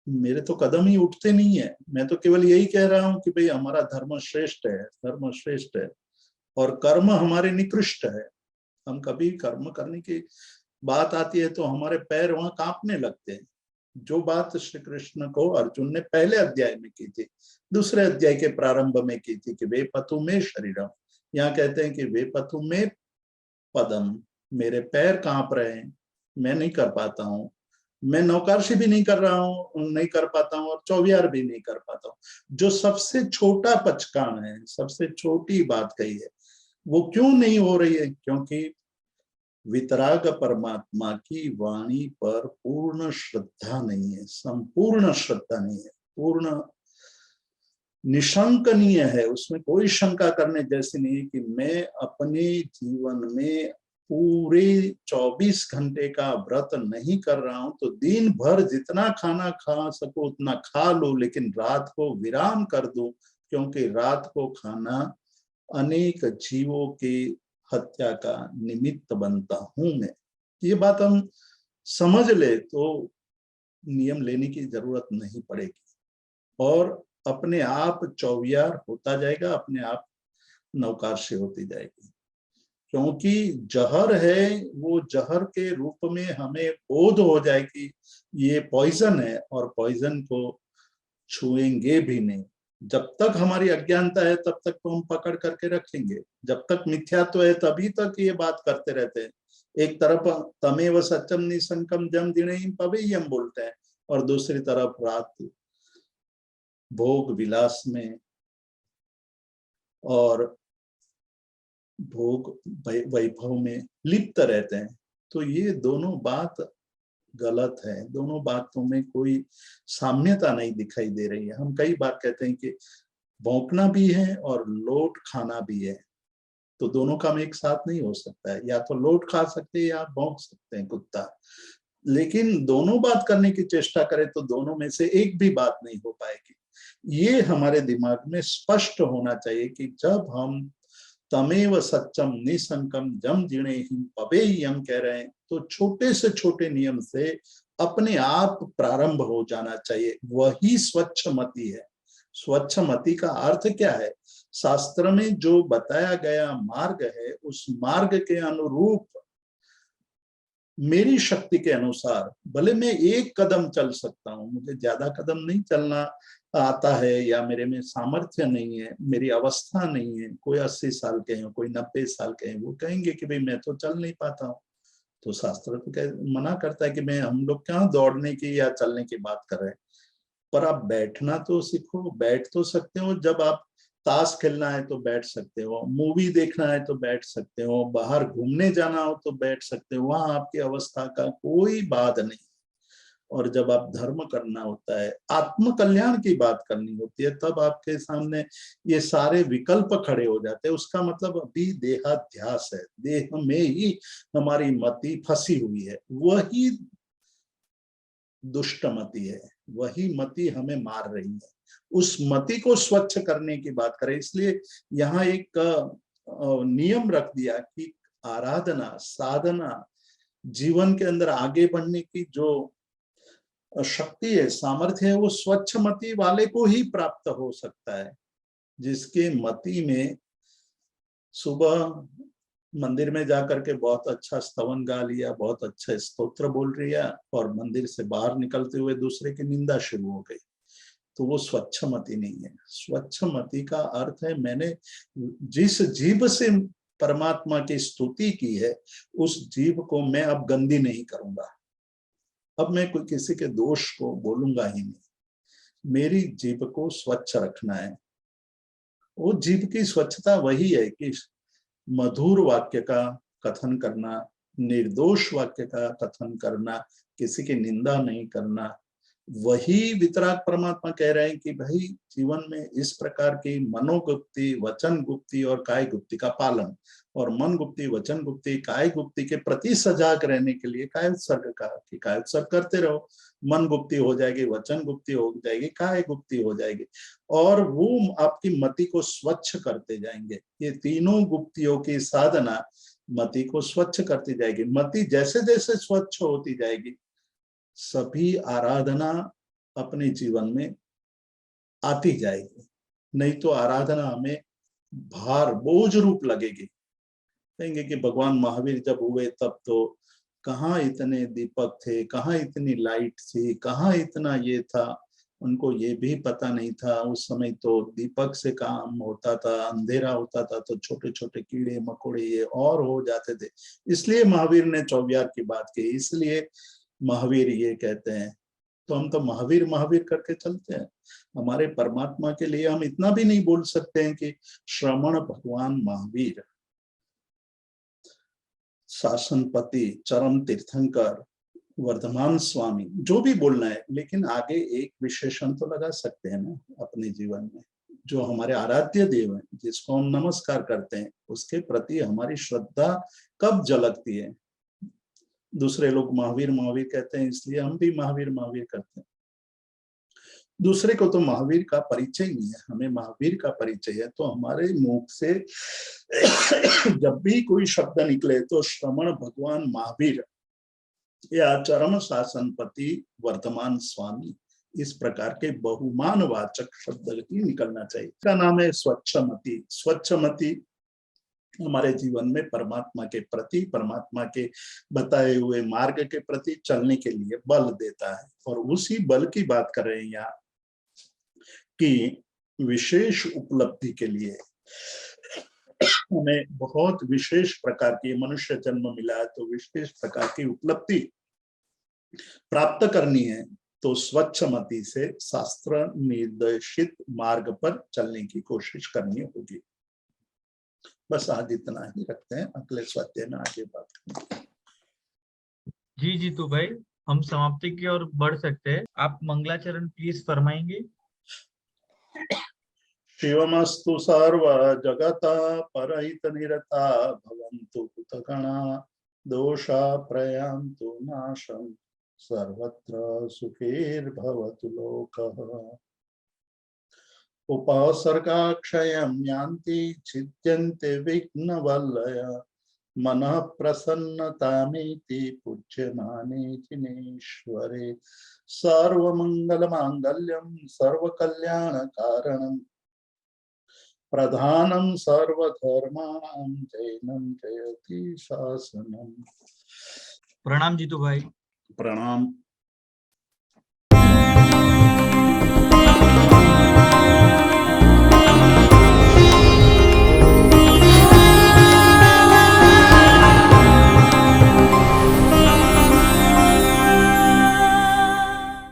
मेरे तो कदम ही उठते नहीं है। मैं तो केवल यही कह रहा हूं कि भाई हमारा धर्म श्रेष्ठ है, धर्म श्रेष्ठ है और कर्म हमारे निकृष्ट है। हम कभी कर्म करने की बात आती है तो हमारे पैर वहां कांपने लगते हैं। जो बात श्री कृष्ण को अर्जुन ने पहले अध्याय में की थी, दूसरे अध्याय के प्रारंभ में की थी कि वे पतु में शरीरम, यहाँ कहते हैं कि वे पतु में पदम, मेरे पैर कांप रहे हैं, मैं नहीं कर पाता हूँ। मैं नौकारशी भी नहीं कर रहा हूँ, नहीं कर पाता हूँ, और चौबियार भी नहीं कर पाता हूँ। जो सबसे छोटा पचकान है, सबसे छोटी बात कही है, वो क्यों नहीं हो रही है? क्योंकि वितराग परमात्मा की वाणी पर पूर्ण श्रद्धा नहीं है, संपूर्ण श्रद्धा नहीं है, पूर्ण निशंकनीय है। उसमें कोई शंका करने जैसी नहीं है कि मैं अपने जीवन में पूरे 24 घंटे का व्रत नहीं कर रहा हूं तो दिन भर जितना खाना खा सको उतना खा लो, लेकिन रात को विराम कर दो, क्योंकि रात को खाना अनेक जीवों की हत्या का निमित्त बनता हूं मैं। ये बात हम समझ ले तो नियम लेने की जरूरत नहीं पड़ेगी और अपने आप चौबियार होता जाएगा, अपने आप नौकारशी होती जाएगी। क्योंकि जहर है, वो जहर के रूप में हमें बोध हो जाए कि ये पॉइजन है, और पॉइजन को छुएंगे भी नहीं। जब तक हमारी अज्ञानता है तब तक तो हम पकड़ करके रखेंगे, जब तक मिथ्यात्व है तभी तक ये बात करते रहते हैं। एक तरफ तमेव सत्यम निसंकम जम जिनेहि पवेयम बोलते हैं, और दूसरी तरफ रात भोग विलास में और भोग वैभव में लिप्त रहते हैं। तो ये दोनों बात गलत है, दोनों बातों में कोई साम्यता नहीं दिखाई दे रही है। हम कई बार कहते हैं कि भौंकना भी है और लोट खाना भी है, तो दोनों काम एक साथ नहीं हो सकता है। या तो लोट खा सकते हैं या भौंक सकते हैं कुत्ता, लेकिन दोनों बात करने की चेष्टा करें तो दोनों में से एक भी बात नहीं हो पाएगी। ये हमारे दिमाग में स्पष्ट होना चाहिए कि जब हम तमेव सत्यम निसंकम जम जिनेहि पवेयम कह रहे हैं तो छोटे से छोटे नियम से अपने आप प्रारंभ हो जाना चाहिए। वही स्वच्छ मति है। स्वच्छ मति का अर्थ क्या है? शास्त्र में जो बताया गया मार्ग है, उस मार्ग के अनुरूप मेरी शक्ति के अनुसार भले मैं एक कदम चल सकता हूँ, मुझे ज्यादा कदम नहीं चलना आता है, या मेरे में सामर्थ्य नहीं है, मेरी अवस्था नहीं है। कोई 80 साल के हैं, कोई 90 साल के हैं, वो कहेंगे कि भाई मैं तो चल नहीं पाता हूँ। तो शास्त्र तो मना करता है कि मैं, हम लोग क्या दौड़ने की या चलने की बात कर रहे हैं। पर आप बैठना तो सीखो। बैठ तो सकते हो, जब आप ताश खेलना है तो बैठ सकते हो, मूवी देखना है तो बैठ सकते हो, बाहर घूमने जाना हो तो बैठ सकते हो, वहां आपकी अवस्था का कोई बात नहीं। और जब आप धर्म करना होता है, आत्म कल्याण की बात करनी होती है, तब आपके सामने ये सारे विकल्प खड़े हो जाते हैं। उसका मतलब अभी देहाध्यास है, देह में ही हमारी मति फंसी हुई है। वही दुष्ट मति है, वही मति हमें मार रही है। उस मति को स्वच्छ करने की बात करें। इसलिए यहाँ एक नियम रख दिया कि आराधना, साधना, जीवन के अंदर आगे बढ़ने की जो शक्ति है, सामर्थ्य है, वो स्वच्छ मति वाले को ही प्राप्त हो सकता है। जिसके मति में सुबह मंदिर में जाकर के बहुत अच्छा स्तवन गा लिया, बहुत अच्छा स्तोत्र बोल लिया, और मंदिर से बाहर निकलते हुए दूसरे की निंदा शुरू हो गई, तो वो स्वच्छ मति नहीं है। स्वच्छ मति का अर्थ है मैंने जिस जीव से परमात्मा की स्तुति की है उस जीव को मैं अब गंदी नहीं करूंगा, अब मैं कोई किसी के दोष को बोलूंगा ही नहीं, मेरी जीभ को स्वच्छ रखना है। वो जीभ की स्वच्छता वही है कि मधुर वाक्य का कथन करना, निर्दोष वाक्य का कथन करना, किसी की निंदा नहीं करना। वही वितराग परमात्मा कह रहे हैं कि भाई जीवन में इस प्रकार की मनोगुप्ति, वचन गुप्ति और काय गुप्ति का पालन, और मन गुप्ति, वचन गुप्ति, काय गुप्ति के प्रति सजाग रहने के लिए काय उत्सर्ग का कि काय उत्सर्ग करते रहो। मन गुप्ति हो जाएगी, वचन गुप्ति हो जाएगी, काय गुप्ति हो जाएगी, और वो आपकी मति को स्वच्छ करते जाएंगे। ये तीनों गुप्तियों की साधना मति को स्वच्छ करती जाएगी। मति जैसे जैसे स्वच्छ होती जाएगी सभी आराधना अपने जीवन में आती जाएगी, नहीं तो आराधना हमें भार, बोझ रूप लगेगी। कहेंगे कि भगवान महावीर जब हुए तब तो कहाँ इतने दीपक थे, कहाँ इतनी लाइट थी, कहाँ इतना ये था, उनको ये भी पता नहीं था। उस समय तो दीपक से काम होता था, अंधेरा होता था तो छोटे छोटे कीड़े मकोड़े ये और हो जाते थे, इसलिए महावीर ने 24 की बात की, इसलिए महावीर ये कहते हैं। तो हम तो महावीर महावीर करके चलते हैं। हमारे परमात्मा के लिए हम इतना भी नहीं बोल सकते हैं कि श्रमण भगवान महावीर, शासनपति, चरम तीर्थंकर, वर्धमान स्वामी, जो भी बोलना है, लेकिन आगे एक विशेषण तो लगा सकते हैं ना अपने जीवन में। जो हमारे आराध्य देव हैं, जिसको हम नमस्कार करते हैं, उसके प्रति हमारी श्रद्धा कब झलकती है। दूसरे लोग महावीर महावीर कहते हैं, इसलिए हम भी महावीर महावीर करते हैं। दूसरे को तो महावीर का परिचय नहीं है, हमें महावीर का परिचय है। तो हमारे मुख से जब भी कोई शब्द निकले तो श्रमण भगवान महावीर या चरम शासनपति वर्धमान स्वामी, इस प्रकार के बहुमान वाचक शब्द ही निकलना चाहिए। इसका नाम है स्वच्छमति। स्वच्छमति हमारे जीवन में परमात्मा के प्रति, परमात्मा के बताए हुए मार्ग के प्रति चलने के लिए बल देता है। और उसी बल की बात कर रहे हैं यहाँ कि विशेष उपलब्धि के लिए हमें बहुत विशेष प्रकार की, मनुष्य जन्म मिला है तो विशेष प्रकार की उपलब्धि प्राप्त करनी है, तो स्वच्छमति से शास्त्र निर्देशित मार्ग पर चलने की कोशिश करनी होगी। बस आज इतना ही रखते हैं, अगले स्वाध्याय में आगे बात करेंगे।
जी जी, तो भाई हम समाप्ति की ओर बढ़ सकते हैं। आप मंगलाचरण प्लीज फरमाएंगे।
शिवमस्तु सर्व जगता परहित निरता भवन्तु कृतगणा दोषा प्रयान्तु नाशं सर्वत्र सुखीर्भवतु लोकः। उपसर्गाक्षयं यान्ति छिद्यन्ते विघ्नवलय मनः प्रसन्नतामेति पूज्यमाने जिनेश्वरे। सर्वमंगलमांगल्यं सर्वकल्याणकारणं प्रधानं सर्वधर्माणां जैनं जयति शासनम्।
प्रणाम जीतू भाई।
प्रणाम।